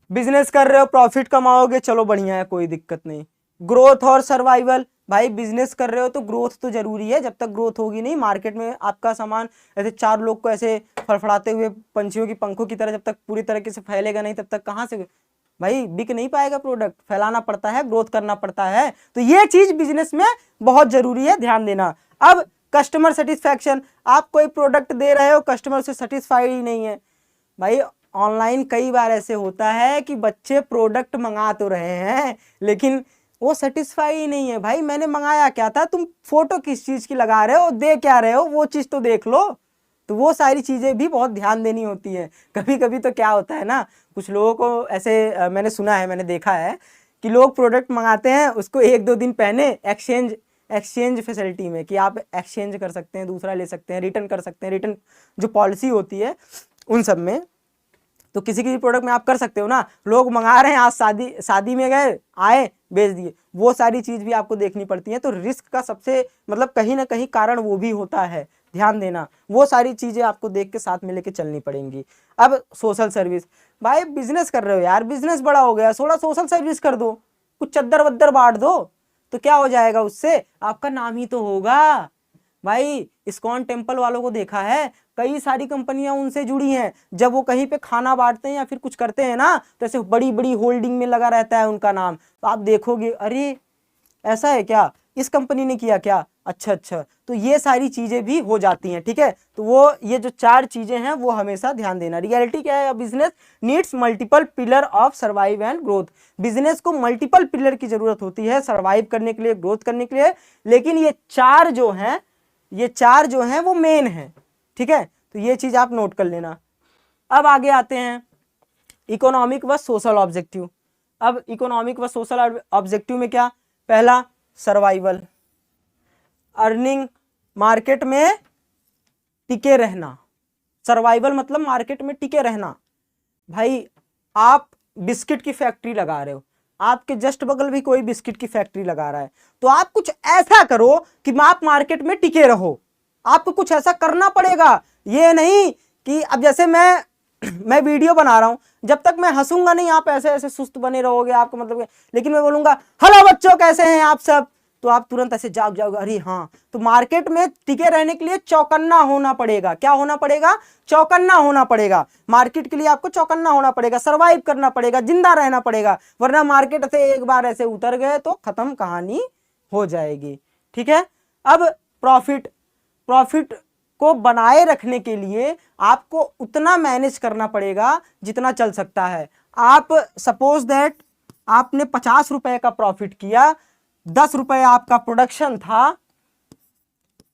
बिजनेस कर रहे हो, प्रॉफिट कमाओगे, चलो बढ़िया है, कोई दिक्कत नहीं। ग्रोथ और सर्वाइवल, भाई बिजनेस कर रहे हो तो ग्रोथ तो जरूरी है, जब तक ग्रोथ होगी नहीं, मार्केट में आपका सामान ऐसे 4 लोग को ऐसे फड़फड़ाते हुए पंछियों की पंखों की तरह जब तक पूरी तरीके से फैलेगा नहीं, तब तक कहाँ से भाई बिक नहीं पाएगा प्रोडक्ट। फैलाना पड़ता है, ग्रोथ करना पड़ता है, तो ये चीज बिजनेस में बहुत जरूरी है, ध्यान देना। अब कस्टमर सेटिस्फैक्शन, आप कोई प्रोडक्ट दे रहे हो, कस्टमर से सेटिस्फाइड ही नहीं है, भाई ऑनलाइन कई बार ऐसे होता है कि बच्चे प्रोडक्ट मंगा तो रहे हैं लेकिन वो सेटिस्फाई ही नहीं है। भाई मैंने मंगाया क्या था, तुम फोटो किस चीज की लगा रहे हो, दे क्या रहे हो, वो चीज तो देख लो, तो वो सारी चीज़ें भी बहुत ध्यान देनी होती हैं। कभी कभी तो क्या होता है ना, कुछ लोगों को ऐसे मैंने सुना है, मैंने देखा है कि लोग प्रोडक्ट मंगाते हैं, उसको 1-2 दिन पहने एक्सचेंज फैसिलिटी में कि आप एक्सचेंज कर सकते हैं, दूसरा ले सकते हैं, रिटर्न कर सकते हैं, रिटर्न जो पॉलिसी होती है उन सब में, तो किसी किसी प्रोडक्ट में आप कर सकते हो ना। लोग मंगा रहे हैं, आज शादी में गए, आए, बेच दिए, वो सारी चीज़ भी आपको देखनी पड़ती है। तो रिस्क का सबसे मतलब कहीं ना कहीं कारण वो भी होता है, ध्यान देना। वो सारी चीज़ें आपको देख के साथ में लेके चलनी पड़ेंगी। अब सोशल सर्विस, भाई बिजनेस कर रहे हो यार, बिजनेस बड़ा हो गया, थोड़ा सोशल सर्विस कर दो, कुछ चद्दर वद्दर बांट दो, तो क्या हो जाएगा, उससे आपका नाम ही तो होगा। भाई इस्कॉन टेम्पल वालों को देखा है, कई सारी कंपनियां उनसे जुड़ी हैं। जब वो कहीं पे खाना बांटते हैं या फिर कुछ करते हैं ना, तो ऐसे बड़ी बड़ी होल्डिंग में लगा रहता है उनका नाम, तो आप देखोगे अरे ऐसा है क्या, इस कंपनी ने किया क्या, अच्छा अच्छा, तो ये सारी चीजें भी हो जाती हैं। ठीक है, तो वो ये जो 4 चीजें हैं वो हमेशा ध्यान देना। रियलिटी क्या है, business needs multiple pillar of survive and growth. Business को मल्टीपल पिलर की जरूरत होती है सर्वाइव करने के लिए, ग्रोथ करने के लिए, लेकिन ये 4 जो हैं वो मेन है। ठीक है, तो ये चीज आप नोट कर लेना। अब आगे आते हैं इकोनॉमिक व सोशल ऑब्जेक्टिव। अब इकोनॉमिक व सोशल ऑब्जेक्टिव में क्या, पहला सर्वाइवल, अर्निंग, मार्केट में टिके रहना। सर्वाइवल मतलब मार्केट में टिके रहना। भाई आप बिस्किट की फैक्ट्री लगा रहे हो, आपके जस्ट बगल भी कोई बिस्किट की फैक्ट्री लगा रहा है, तो आप कुछ ऐसा करो कि आप मार्केट में टिके रहो। आपको कुछ ऐसा करना पड़ेगा, ये नहीं कि अब जैसे मैं वीडियो बना रहा हूं, जब तक मैं हंसूंगा नहीं आप ऐसे ऐसे सुस्त बने रहोगे, आपको मतलब, लेकिन मैं बोलूंगा हेलो बच्चों कैसे हैं आप सब, तो आप तुरंत ऐसे जाग जाओगे, अरे हाँ। तो मार्केट में टिके रहने के लिए चौकन्ना होना पड़ेगा। क्या होना पड़ेगा, चौकन्ना होना पड़ेगा। मार्केट के लिए आपको चौकन्ना होना पड़ेगा, सर्वाइव करना पड़ेगा, जिंदा रहना पड़ेगा, वरना मार्केट से एक बार ऐसे उतर गए तो खत्म कहानी हो जाएगी। ठीक है, अब प्रॉफिट को बनाए रखने के लिए आपको उतना मैनेज करना पड़ेगा जितना चल सकता है। आप सपोज दैट आपने 50 रुपए का प्रॉफिट किया, 10 रुपए आपका प्रोडक्शन था।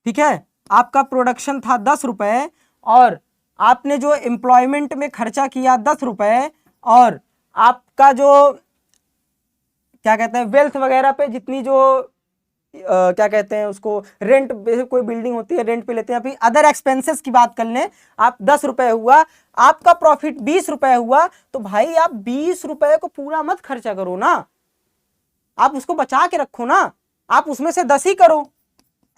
ठीक है, आपका प्रोडक्शन था 10 रुपए, और आपने जो एम्प्लॉयमेंट में खर्चा किया 10 रुपए, और आपका जो क्या कहते हैं वेल्थ वगैरह पे जितनी जो क्या कहते हैं उसको, रेंट, कोई बिल्डिंग होती है रेंट पे लेते हैं, फिर अदर एक्सपेंसेस की बात कर लें, आप 10 रुपए हुआ, आपका प्रॉफिट 20 रुपए हुआ, तो भाई आप 20 रुपए को पूरा मत खर्चा करो ना, आप उसको बचा के रखो ना, आप उसमें से 10 ही करो,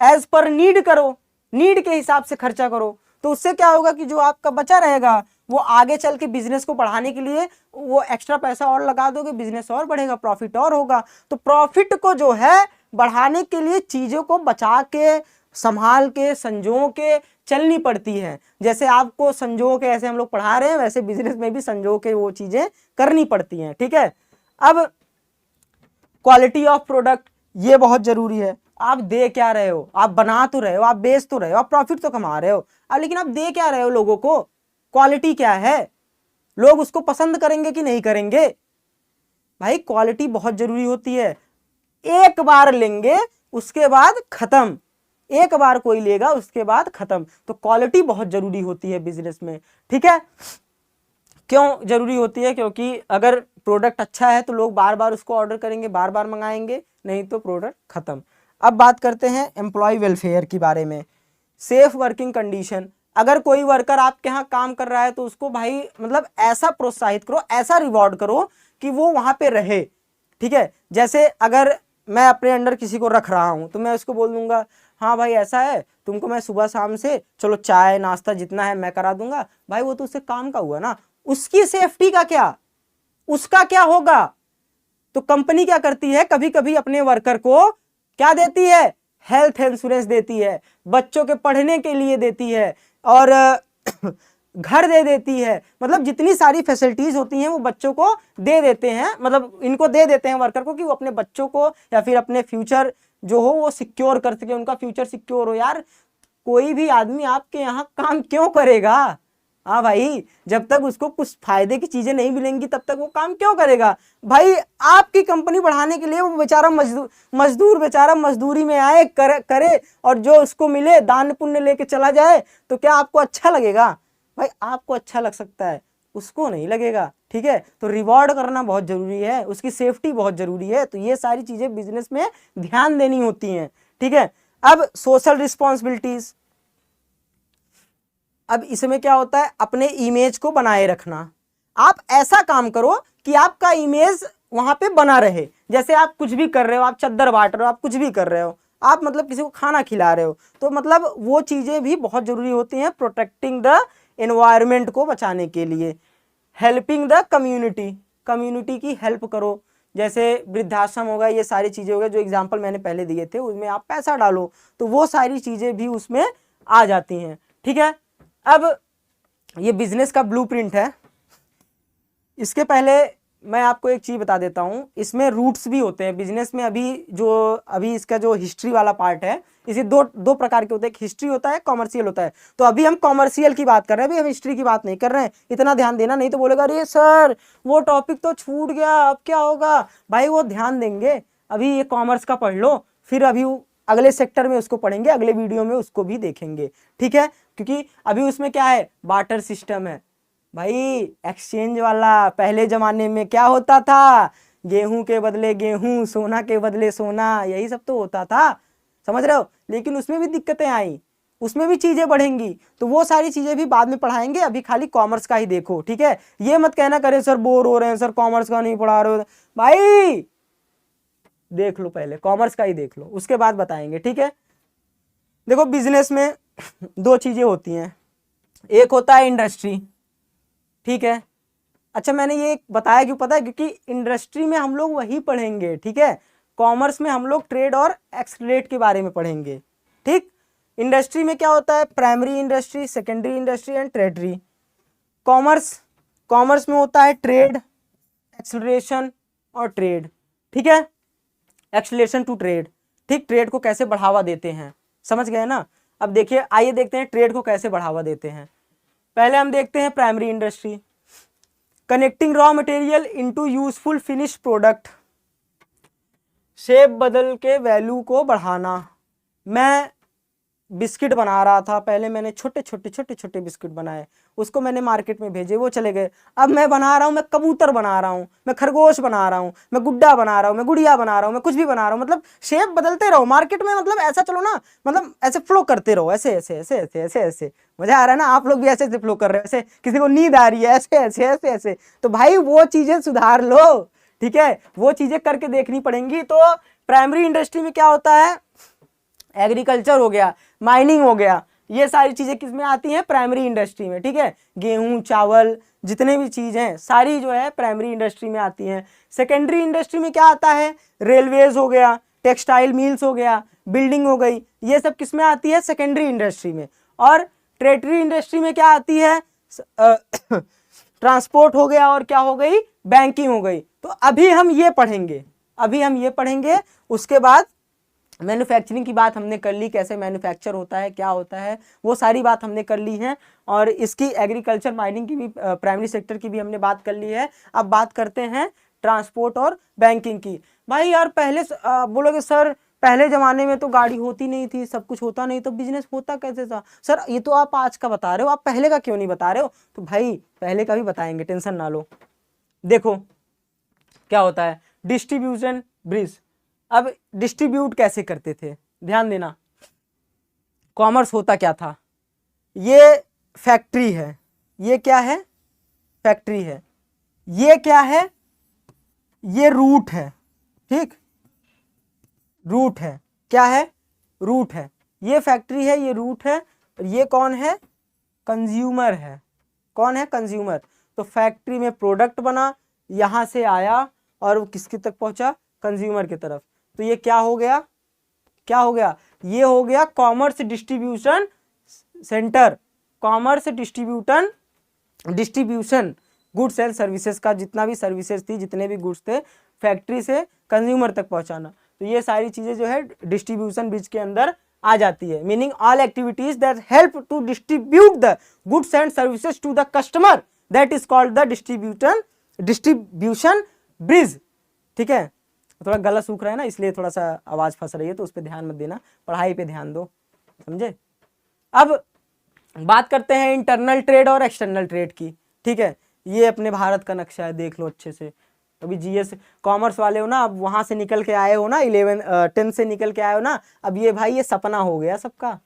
एज पर नीड करो, नीड के हिसाब से खर्चा करो। तो उससे क्या होगा कि जो आपका बचा रहेगा वो आगे चल के बिजनेस को बढ़ाने के लिए वो एक्स्ट्रा पैसा और लगा दोगे, बिजनेस और बढ़ेगा, प्रॉफिट और होगा। तो प्रॉफिट को जो है बढ़ाने के लिए चीजों को बचा के, संभाल के, संजो के चलनी पड़ती है। जैसे आपको संजो के ऐसे हम लोग पढ़ा रहे हैं, वैसे बिजनेस में भी संजो के वो चीजें करनी पड़ती हैं। ठीक है, अब क्वालिटी ऑफ प्रोडक्ट, ये बहुत जरूरी है। आप दे क्या रहे हो, आप बना तो रहे हो, आप बेच तो रहे हो, आप प्रॉफिट तो कमा रहे हो, अब लेकिन आप दे क्या रहे हो लोगों को, क्वालिटी क्या है, लोग उसको पसंद करेंगे कि नहीं करेंगे। भाई क्वालिटी बहुत जरूरी होती है। एक बार लेंगे उसके बाद खत्म, एक बार कोई लेगा उसके बाद खत्म। तो क्वालिटी बहुत जरूरी होती है बिजनेस में। ठीक है, क्यों जरूरी होती है, क्योंकि अगर प्रोडक्ट अच्छा है तो लोग बार बार उसको ऑर्डर करेंगे, बार बार मंगाएंगे, नहीं तो प्रोडक्ट खत्म। अब बात करते हैं एम्प्लॉय वेलफेयर के बारे में। सेफ वर्किंग कंडीशन, अगर कोई वर्कर आपके यहाँ काम कर रहा है तो उसको भाई मतलब ऐसा प्रोत्साहित करो, ऐसा रिवॉर्ड करो कि वो वहां पे रहे। ठीक है, जैसे अगर मैं अपने अंडर किसी को रख रहा हूं तो मैं उसको बोल दूंगा हाँ भाई ऐसा है, तुमको मैं सुबह शाम से चलो चाय नाश्ता जितना है मैं करा दूंगा, भाई वो तो उससे काम का हुआ ना, उसकी सेफ्टी का क्या, उसका क्या होगा। तो कंपनी क्या करती है, कभी कभी अपने वर्कर को क्या देती है, हेल्थ इंश्योरेंस देती है, बच्चों के पढ़ने के लिए देती है, और घर दे देती है, मतलब जितनी सारी फैसिलिटीज होती हैं वो बच्चों को दे देते हैं, मतलब इनको दे देते हैं वर्कर को कि वो अपने बच्चों को या फिर अपने फ्यूचर जो हो वो सिक्योर कर सके, उनका फ्यूचर सिक्योर हो। यार कोई भी आदमी आपके यहाँ काम क्यों करेगा, हाँ भाई, जब तक उसको कुछ फायदे की चीजें नहीं मिलेंगी तब तक वो काम क्यों करेगा भाई। आपकी कंपनी बढ़ाने के लिए वो बेचारा मजदूर बेचारा मजदूरी में आए करे और जो उसको मिले दान पुण्य लेके चला जाए, तो क्या आपको अच्छा लगेगा भाई? आपको अच्छा लग सकता है, उसको नहीं लगेगा। ठीक है, तो रिवॉर्ड करना बहुत जरूरी है, उसकी सेफ्टी बहुत जरूरी है। तो ये सारी चीजें बिजनेस में ध्यान देनी होती हैं। ठीक है, अब सोशल रिस्पॉन्सिबिलिटीज, अब इसमें क्या होता है, अपने इमेज को बनाए रखना। आप ऐसा काम करो कि आपका इमेज वहां पे बना रहे। जैसे आप कुछ भी कर रहे हो, आप चद्दर बांट रहे हो, आप कुछ भी कर रहे हो, आप मतलब किसी को खाना खिला रहे हो, तो मतलब वो चीजें भी बहुत जरूरी होती हैं प्रोटेक्टिंग द एनवायरनमेंट को बचाने के लिए। हेल्पिंग द कम्युनिटी, कम्युनिटी की हेल्प करो, जैसे वृद्धाश्रम होगा, ये सारी चीजें हो गई जो एग्जाम्पल मैंने पहले दिए थे, उसमें आप पैसा डालो तो वो सारी चीजें भी उसमें आ जाती हैं। ठीक है, अब ये बिजनेस का ब्लूप्रिंट है। इसके पहले मैं आपको एक चीज बता देता हूं, इसमें रूट्स भी होते हैं बिजनेस में। अभी इसका जो हिस्ट्री वाला पार्ट है, इसे दो प्रकार के होते हैं, हिस्ट्री होता है, कॉमर्शियल होता है। तो अभी हम कॉमर्शियल की बात कर रहे हैं, अभी हम हिस्ट्री की बात नहीं कर रहे हैं। इतना ध्यान देना, नहीं तो बोलेगा अरे सर वो टॉपिक तो छूट गया, अब क्या होगा भाई। वो ध्यान देंगे, अभी ये कॉमर्स का पढ़ लो, फिर अभी अगले सेक्टर में उसको पढ़ेंगे, अगले वीडियो में उसको भी देखेंगे। ठीक है, क्योंकि अभी उसमें क्या है, बार्टर सिस्टम है भाई, एक्सचेंज वाला। पहले जमाने में क्या होता था, गेहूं के बदले गेहूं, सोना के बदले सोना, यही सब तो होता था, समझ रहे हो। लेकिन उसमें भी दिक्कतें आई, उसमें भी चीजें बढ़ेंगी, तो वो सारी चीजें भी बाद में पढ़ाएंगे, अभी खाली कॉमर्स का ही देखो। ठीक है, ये मत कहना करे सर बोर हो रहे हैं, सर कॉमर्स का नहीं पढ़ा रहे हो। भाई देख लो, पहले कॉमर्स का ही देख लो, उसके बाद बताएंगे। ठीक है, देखो बिजनेस में दो चीजें होती हैं, एक होता है इंडस्ट्री। ठीक है, अच्छा मैंने ये बताया क्यों पता है, क्योंकि इंडस्ट्री में हम लोग वही पढ़ेंगे। ठीक है, कॉमर्स में हम लोग ट्रेड और एक्सलेट के बारे में पढ़ेंगे। ठीक, इंडस्ट्री में क्या होता है, primary industry, secondary industry and ट्रेडरी। कॉमर्स में होता है ट्रेड, एक्सलरेशन और ट्रेड। ठीक है, एक्सलेशन टू ट्रेड। ठीक, ट्रेड को कैसे बढ़ावा देते हैं, समझ गए ना। अब देखिए, आइए देखते हैं ट्रेड को कैसे बढ़ावा देते हैं। पहले हम देखते हैं primary industry, connecting raw material into useful finish product, shape बदल के वैल्यू को बढ़ाना। मैं बिस्किट बना रहा था, पहले मैंने छोटे छोटे बिस्किट बनाए, उसको मैंने मार्केट में भेजे, वो चले गए। अब मैं बना रहा हूँ, मैं कबूतर बना रहा हूँ, मैं खरगोश बना रहा हूँ, मैं गुड्डा बना रहा हूँ, मैं गुड़िया बना रहा हूँ, मैं कुछ भी बना रहा हूँ। मतलब शेप बदलते रहो मार्केट में, मतलब ऐसा चलो ना, मतलब ऐसे फ्लो करते रहो, ऐसे ऐसे ऐसे ऐसे ऐसे ऐसे। मजा आ रहा है ना, आप लोग भी ऐसे ऐसे फ्लो कर रहे हो, ऐसे किसी को नींद आ रही है, ऐसे ऐसे ऐसे ऐसे। तो भाई वो चीजें सुधार लो। ठीक है, वो चीजें करके देखनी पड़ेंगी। तो प्राइमरी इंडस्ट्री में क्या होता है, एग्रीकल्चर हो गया, माइनिंग हो गया, ये सारी चीजें किसमें आती हैं, प्राइमरी इंडस्ट्री में। ठीक है, गेहूं चावल जितने भी चीज हैं सारी जो है प्राइमरी इंडस्ट्री में आती हैं। सेकेंडरी इंडस्ट्री में क्या आता है, रेलवेज हो गया, टेक्सटाइल मिल्स हो गया, बिल्डिंग हो गई, ये सब किसमें आती है, सेकेंडरी इंडस्ट्री में। और टर्टियरी इंडस्ट्री में क्या आती है, ट्रांसपोर्ट हो गया, और क्या हो गई, बैंकिंग हो गई। तो अभी हम ये पढ़ेंगे, उसके बाद मैन्युफैक्चरिंग की बात हमने कर ली, कैसे मैन्युफैक्चर होता है, क्या होता है, वो सारी बात हमने कर ली है। और इसकी एग्रीकल्चर माइनिंग की भी, प्राइमरी सेक्टर की भी हमने बात कर ली है। अब बात करते हैं ट्रांसपोर्ट और बैंकिंग की। भाई यार पहले बोलोगे सर पहले जमाने में तो गाड़ी होती नहीं थी, सब कुछ होता नहीं, तो बिजनेस होता कैसे था। सर ये तो आप आज का बता रहे हो, आप पहले का क्यों नहीं बता रहे हो। तो भाई पहले का भी बताएंगे, टेंशन ना लो। देखो क्या होता है, डिस्ट्रीब्यूशन ब्रिज। अब डिस्ट्रीब्यूट कैसे करते थे, ध्यान देना। कॉमर्स होता क्या था, ये फैक्ट्री है, ये क्या है, फैक्ट्री है, ये क्या है, ये रूट है। ठीक, रूट है, क्या है, रूट है, ये फैक्ट्री है, ये रूट है, और ये कौन है, कंज्यूमर है। कौन है, कंज्यूमर। तो फैक्ट्री में प्रोडक्ट बना, यहां से आया और वो किसके तक पहुंचा, कंज्यूमर की तरफ। तो ये क्या हो गया, ये हो गया commerce distribution centre. Commerce distribution goods and services का, जितना भी सर्विसेज थी, जितने भी गुड्स थे, फैक्ट्री से कंज्यूमर तक पहुंचाना। तो ये सारी चीजें जो है डिस्ट्रीब्यूशन ब्रिज के अंदर आ जाती है। Meaning all activities that help to distribute the goods and services to the customer, that is called the distribution bridge. ठीक है, थोड़ा गला सूख रहा है ना, इसलिए थोड़ा सा आवाज फंस रही है, तो उस पर ध्यान मत देना, पढ़ाई पे ध्यान दो, समझे। अब बात करते हैं इंटरनल ट्रेड और एक्सटर्नल ट्रेड की। ठीक है, ये अपने भारत का नक्शा है, देख लो अच्छे से। अभी जीएस कॉमर्स वाले हो ना, अब वहां से निकल के आए हो ना, 10 से निकल के आए हो ना, अब ये भाई ये सपना हो गया सबका,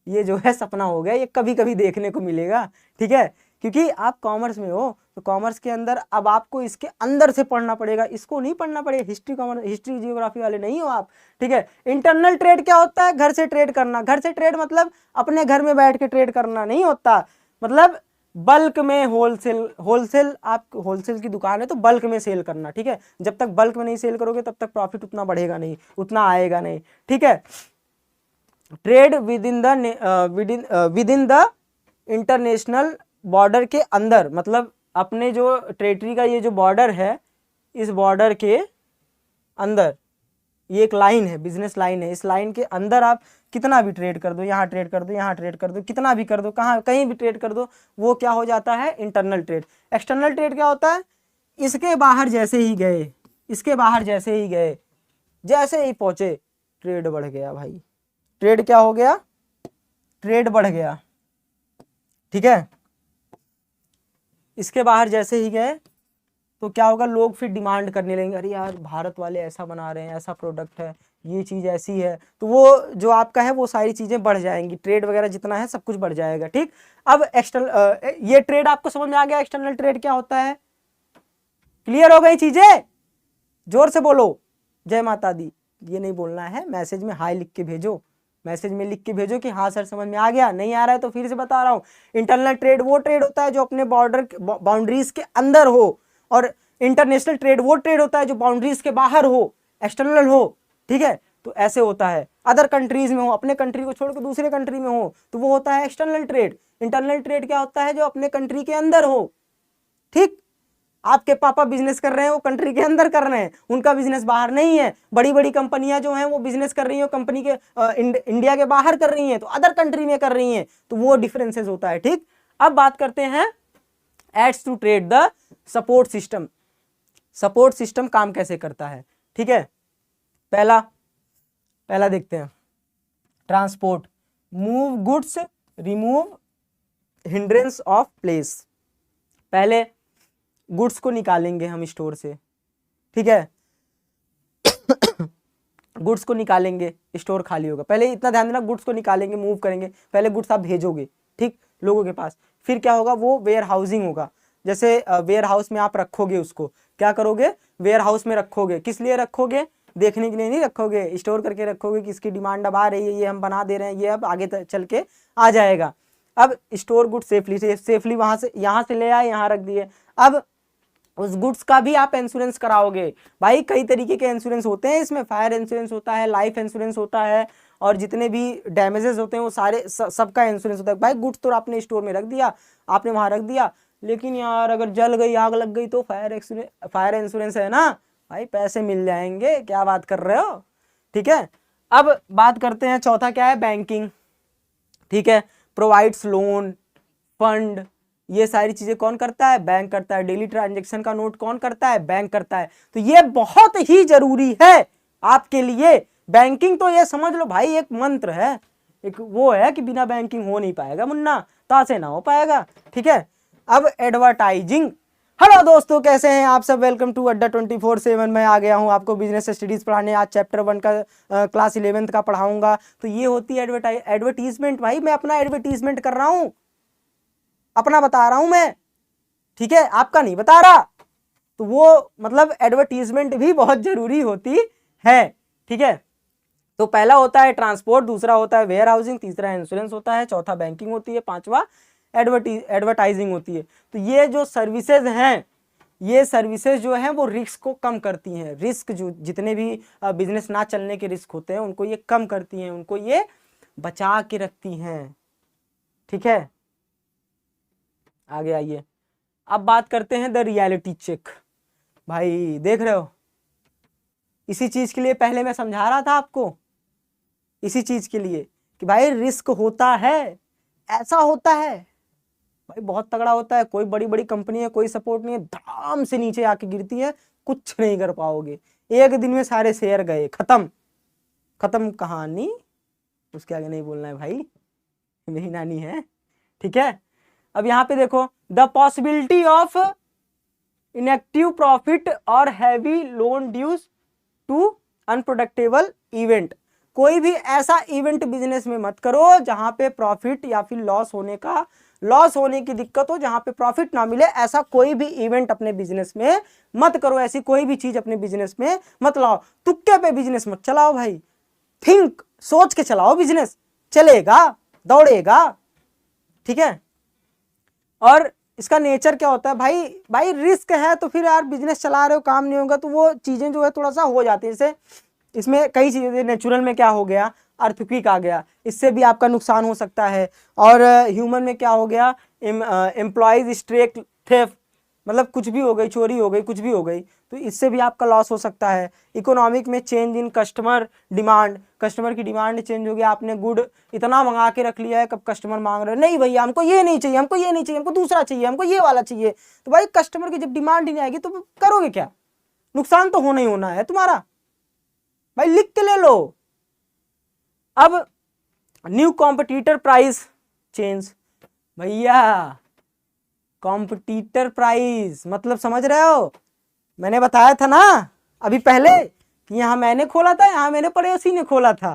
ये जो है सपना हो गया, ये कभी कभी देखने को मिलेगा। ठीक है, क्योंकि आप कॉमर्स में हो तो कॉमर्स के अंदर अब आपको इसके अंदर से पढ़ना पड़ेगा, इसको नहीं पढ़ना पड़ेगा। हिस्ट्री कॉमर्स, हिस्ट्री जियोग्राफी वाले नहीं हो आप। ठीक है, इंटरनल ट्रेड क्या होता है? घर से ट्रेड करना। घर से ट्रेड मतलब अपने घर में बैठ के ट्रेड करना नहीं होता, मतलब बल्क में होलसेल आप होलसेल की दुकान है तो बल्क में सेल करना। ठीक है, जब तक बल्क में नहीं सेल करोगे तब तक प्रॉफिट उतना बढ़ेगा नहीं, उतना आएगा नहीं। ठीक है, trade with in the international border के अंदर, मतलब अपने जो टेरिटरी का ये जो बॉर्डर है, इस बॉर्डर के अंदर ये एक लाइन है, बिजनेस लाइन है, इस लाइन के अंदर आप कितना भी ट्रेड कर दो, यहाँ ट्रेड कर दो, यहाँ ट्रेड कर दो, कितना भी कर दो, कहाँ कहीं भी ट्रेड कर दो, वो क्या हो जाता है? Internal trade. एक्सटर्नल ट्रेड क्या होता है? इसके बाहर जैसे ही गए, इसके बाहर जैसे ही गए, जैसे ही पहुंचे, ट्रेड बढ़ गया भाई। ट्रेड क्या हो गया? ट्रेड बढ़ गया। ठीक है, इसके बाहर जैसे ही गए तो क्या होगा? लोग फिर डिमांड करने लगेंगे, अरे यार भारत वाले ऐसा बना रहे हैं, ऐसा प्रोडक्ट है, ये चीज़ ऐसी है, तो वो जो आपका है वो सारी चीज़ें बढ़ जाएंगी, ट्रेड वगैरह जितना है सब कुछ बढ़ जाएगा। ठीक, अब एक्सटर्नल ये ट्रेड आपको समझ में आ गया, एक्सटर्नल ट्रेड क्या होता है? क्लियर हो गई चीज़ें? जोर से बोलो, जय माता दी। ये नहीं बोलना है, मैसेज में हाई लिख के भेजो, मैसेज में लिख के भेजो कि हाँ सर समझ में आ गया, नहीं आ रहा है तो फिर से बता रहा हूँ। इंटरनल ट्रेड वो ट्रेड होता है जो अपने बॉर्डर बाउंड्रीज के अंदर हो, और इंटरनेशनल ट्रेड वो ट्रेड होता है जो बाउंड्रीज के बाहर हो, एक्सटर्नल हो। ठीक है, तो ऐसे होता है, अदर कंट्रीज में हो, अपने कंट्री को छोड़कर दूसरे कंट्री में हो, तो वो होता है एक्सटर्नल ट्रेड। इंटरनल ट्रेड क्या होता है? जो अपने कंट्री के अंदर हो। ठीक, आपके पापा बिजनेस कर रहे हैं वो कंट्री के अंदर कर रहे हैं, उनका बिजनेस बाहर नहीं है। बड़ी बड़ी कंपनियां जो हैं वो बिजनेस कर रही हैं कंपनी के इंडिया के बाहर कर रही हैं, तो अदर कंट्री में कर रही हैं, तो वो डिफरेंसेस होता है। ठीक, अब बात करते हैं aids to trade the support system. Support system काम कैसे करता है? ठीक है, पहला देखते हैं, transport, move goods, remove hindrance of place. पहले गुड्स को निकालेंगे हम स्टोर से। ठीक है, गुड्स को निकालेंगे, स्टोर खाली होगा, पहले इतना ध्यान देना, गुड्स को निकालेंगे, मूव करेंगे, पहले गुड्स आप भेजोगे ठीक लोगों के पास, फिर क्या होगा? वो वेयर हाउसिंग होगा। जैसे वेयर हाउस में आप रखोगे, उसको क्या करोगे? वेयर हाउस में रखोगे। किस लिए रखोगे? देखने के लिए नहीं रखोगे, स्टोर करके रखोगे कि इसकी डिमांड अब आ रही है, ये हम बना दे रहे हैं, ये अब आगे चल के आ जाएगा। अब स्टोर गुड सेफली वहां से यहाँ से ले आए, यहाँ रख दिए। अब उस गुड्स का भी आप इंश्योरेंस कराओगे। भाई कई तरीके के इंश्योरेंस होते हैं इसमें, फायर इंश्योरेंस होता है, लाइफ इंश्योरेंस होता है, और जितने भी डैमेजेस होते हैं वो सारे सबका इंश्योरेंस होता है। भाई गुड्स तो आपने स्टोर में रख दिया, आपने वहां रख दिया, लेकिन यार अगर जल गई, आग लग गई तो फायर इंश्योरेंस है ना भाई, पैसे मिल जाएंगे, क्या बात कर रहे हो। ठीक है, अब बात करते हैं चौथा क्या है? बैंकिंग। ठीक है, प्रोवाइड्स लोन, फंड, ये सारी चीजें कौन करता है? बैंक करता है। डेली ट्रांजैक्शन का नोट कौन करता है? बैंक करता है। तो ये बहुत ही जरूरी है आपके लिए। बैंकिंग तो ये समझ लो भाई एक मंत्र है, एक वो है कि बिना बैंकिंग हो नहीं पाएगा मुन्ना, तासे ना हो पाएगा। ठीक है, अब एडवर्टाइजिंग। हेलो दोस्तों, कैसे हैं आप सब? वेलकम टू अड्डा 24/7। मैं आ गया हूं आपको बिजनेस स्टडीज पढ़ाने। आज चैप्टर 1 का क्लास 11th का पढ़ाऊंगा। तो ये होती है एडवर्टीजमेंट। भाई मैं अपना एडवर्टीजमेंट कर रहा हूं, अपना बता रहा हूं मैं, ठीक है, आपका नहीं बता रहा। तो वो मतलब एडवर्टीजमेंट भी बहुत जरूरी होती है। ठीक है, तो पहला होता है ट्रांसपोर्ट, दूसरा होता है वेयर हाउसिंग, तीसरा इंश्योरेंस होता है, चौथा बैंकिंग होती है, पांचवा एडवर्टाइजिंग होती है। तो ये जो सर्विसेज हैं, ये सर्विसेज जो हैं वो रिस्क को कम करती हैं। रिस्क जो जितने भी बिजनेस ना चलने के रिस्क होते हैं उनको ये कम करती हैं, उनको ये बचा के रखती हैं। ठीक है, आगे आइए, अब बात करते हैं द रियलिटी चेक। भाई देख रहे हो, इसी चीज के लिए पहले मैं समझा रहा था आपको इसी चीज के लिए कि भाई रिस्क होता है, ऐसा होता है भाई, बहुत तगड़ा होता है। कोई बड़ी बड़ी कंपनी है, कोई सपोर्ट नहीं है, धड़ाम से नीचे आके गिरती है, कुछ नहीं कर पाओगे, एक दिन में सारे शेयर गए, खत्म, खत्म कहानी। उसके आगे नहीं बोलना है भाई, मेरी नानी है, ठीक है। अब यहाँ पे देखो, the possibility of inactive profit और heavy loan dues to unpredictable event. कोई भी ऐसा इवेंट बिजनेस में मत करो जहां पे प्रॉफिट या फिर लॉस होने की दिक्कत हो, जहां पे प्रॉफिट ना मिले, ऐसा कोई भी इवेंट अपने बिजनेस में मत करो, ऐसी कोई भी चीज अपने बिजनेस में मत लाओ। तुक्के पे बिजनेस मत चलाओ भाई, थिंक, सोच के चलाओ, बिजनेस चलेगा, दौड़ेगा, ठीक है। और इसका नेचर क्या होता है भाई रिस्क है तो फिर यार बिजनेस चला रहे हो, काम नहीं होगा तो वो चीजें जो है थोड़ा सा हो जाती है। जैसे इसमें कई चीजें, नेचुरल में क्या हो गया, अर्थक्वेक आ गया, इससे भी आपका नुकसान हो सकता है। और ह्यूमन में क्या हो गया, एम्प्लॉयज स्ट्रेक थेफ्ट, मतलब कुछ भी हो गई, चोरी हो गई, कुछ भी हो गई, तो इससे भी आपका लॉस हो सकता है। इकोनॉमिक में change in customer demand, customer की डिमांड चेंज हो गया, आपने गुड इतना मंगा के रख लिया है, कब कस्टमर मांग रहे हैं, नहीं भैया हमको ये नहीं चाहिए, हमको ये नहीं चाहिए, हमको दूसरा चाहिए, हमको ये वाला चाहिए, तो भाई कस्टमर की जब डिमांड ही नहीं आएगी तो करोगे क्या, नुकसान तो होना ही होना है तुम्हारा, भाई लिख के ले लो। अब न्यू कॉम्पिटिटर प्राइस चेंज, भैया कॉम्पिटिटर प्राइस मतलब समझ रहे हो, मैंने बताया था ना अभी पहले कि यहाँ मैंने खोला था, यहाँ मैंने पड़ोसी ने खोला था,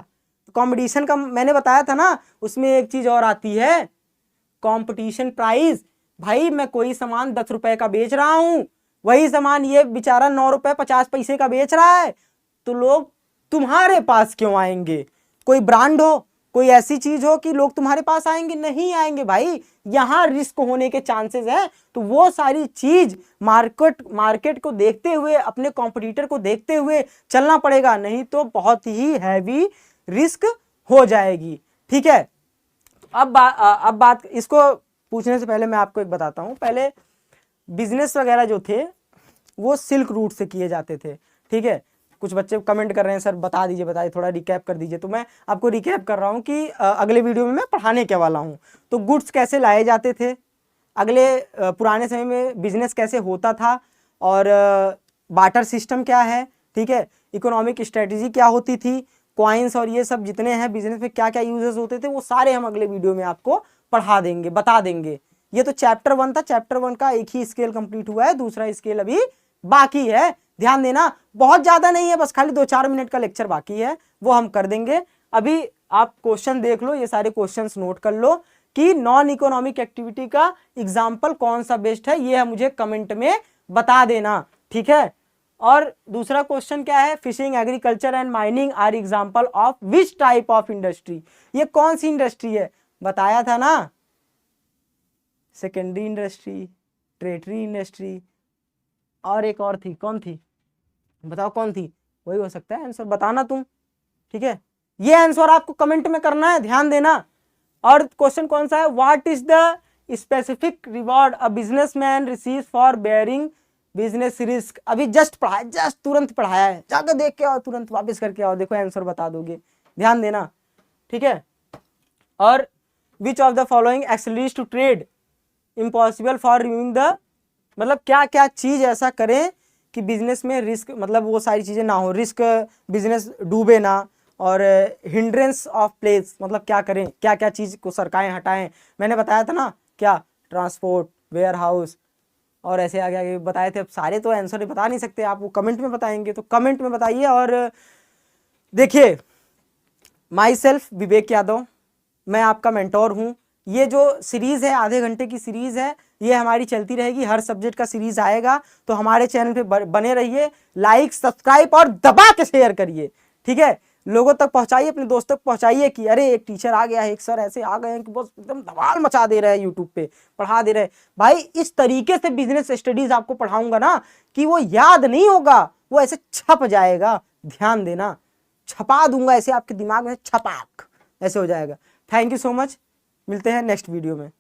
तो कंपटीशन का मैंने बताया था ना, उसमें एक चीज और आती है, कंपटीशन प्राइस। भाई मैं कोई सामान 10 रुपए का बेच रहा हूं, वही सामान ये बेचारा 9 रुपए 50 पैसे का बेच रहा है, तो लोग तुम्हारे पास क्यों आएंगे? कोई ब्रांड हो, कोई ऐसी चीज हो कि लोग तुम्हारे पास आएंगे? नहीं आएंगे भाई, यहां रिस्क होने के चांसेस हैं। तो वो सारी चीज मार्केट को देखते हुए, अपने कॉम्पिटिटर को देखते हुए चलना पड़ेगा, नहीं तो बहुत ही हैवी रिस्क हो जाएगी, ठीक है। अब बात इसको पूछने से पहले मैं आपको एक बताता हूं। पहले बिजनेस वगैरह जो थे वो सिल्क रूट से किए जाते थे, ठीक है। कुछ बच्चे कमेंट कर रहे हैं सर बता दीजिए, थोड़ा रिकैप कर दीजिए, तो मैं आपको रिकैप कर रहा हूँ कि अगले वीडियो में मैं पढ़ाने के वाला हूँ। तो गुड्स कैसे लाए जाते थे, अगले पुराने समय में बिजनेस कैसे होता था, और बार्टर सिस्टम क्या है, ठीक है, इकोनॉमिक स्ट्रेटजी क्या होती थी, कॉइन्स और ये सब जितने हैं बिजनेस में क्या क्या यूजेस होते थे, वो सारे हम अगले वीडियो में आपको पढ़ा देंगे, बता देंगे। ये तो चैप्टर 1 था, चैप्टर 1 का एक ही स्केल कंप्लीट हुआ है, दूसरा स्केल अभी बाकी है, ध्यान देना, बहुत ज्यादा नहीं है, बस खाली 2-4 मिनट का लेक्चर बाकी है, वो हम कर देंगे। अभी आप क्वेश्चन देख लो, ये सारे क्वेश्चंस नोट कर लो कि नॉन इकोनॉमिक एक्टिविटी का एग्जाम्पल कौन सा बेस्ट है, ये मुझे कमेंट में बता देना, ठीक है। और दूसरा क्वेश्चन क्या है, fishing, agriculture and mining are example of which type of industry, ये कौन सी इंडस्ट्री है, बताया था ना, सेकेंडरी इंडस्ट्री, टर्टियरी इंडस्ट्री, और एक और थी, कौन थी बताओ कौन थी, वही हो सकता है आंसर, बताना तुम, ठीक है। ये आंसर आपको कमेंट में करना है, ध्यान देना। और क्वेश्चन कौन सा है, what is the specific reward a businessman receives for bearing business risk, अभी जस्ट पढ़ाया, जस्ट तुरंत पढ़ाया है, जाकर देख के आओ, तुरंत वापस करके आओ, देखो आंसर बता दोगे, ध्यान देना, ठीक है। और विच ऑफ द फॉलोइंग एक्सलीड्स to trade impossible for removing the, मतलब क्या क्या चीज ऐसा करें कि बिजनेस में रिस्क, मतलब वो सारी चीजें ना हो, रिस्क बिजनेस डूबे ना, और हिंड्रेंस ऑफ प्लेस, मतलब क्या करें, क्या क्या चीज को सरकाएं, हटाएं, मैंने बताया था ना, क्या ट्रांसपोर्ट, वेयर हाउस, और ऐसे आगे आगे बताए थे। अब सारे तो आंसर बता नहीं सकते आप, वो कमेंट में बताएंगे, तो कमेंट में बताइए। और देखिए, माई सेल्फ विवेक यादव, मैं आपका मेंटोर हूँ। ये जो सीरीज है, आधे घंटे की सीरीज है, ये हमारी चलती रहेगी, हर सब्जेक्ट का सीरीज आएगा, तो हमारे चैनल पे बने रहिए, लाइक सब्सक्राइब और दबा के शेयर करिए, ठीक है, लोगों तक पहुंचाइए, अपने दोस्तों तक पहुंचाइए कि अरे एक टीचर आ गया है, एक सर ऐसे आ गए हैं कि बस एकदम धमाल मचा दे रहे हैं, यूट्यूब पे पढ़ा दे रहे हैं। भाई इस तरीके से बिजनेस स्टडीज आपको पढ़ाऊंगा ना कि वो याद नहीं होगा, वो ऐसे छप जाएगा, ध्यान देना, छपा दूंगा ऐसे आपके दिमाग में, छपाक ऐसे हो जाएगा। थैंक यू सो मच, मिलते हैं नेक्स्ट वीडियो में।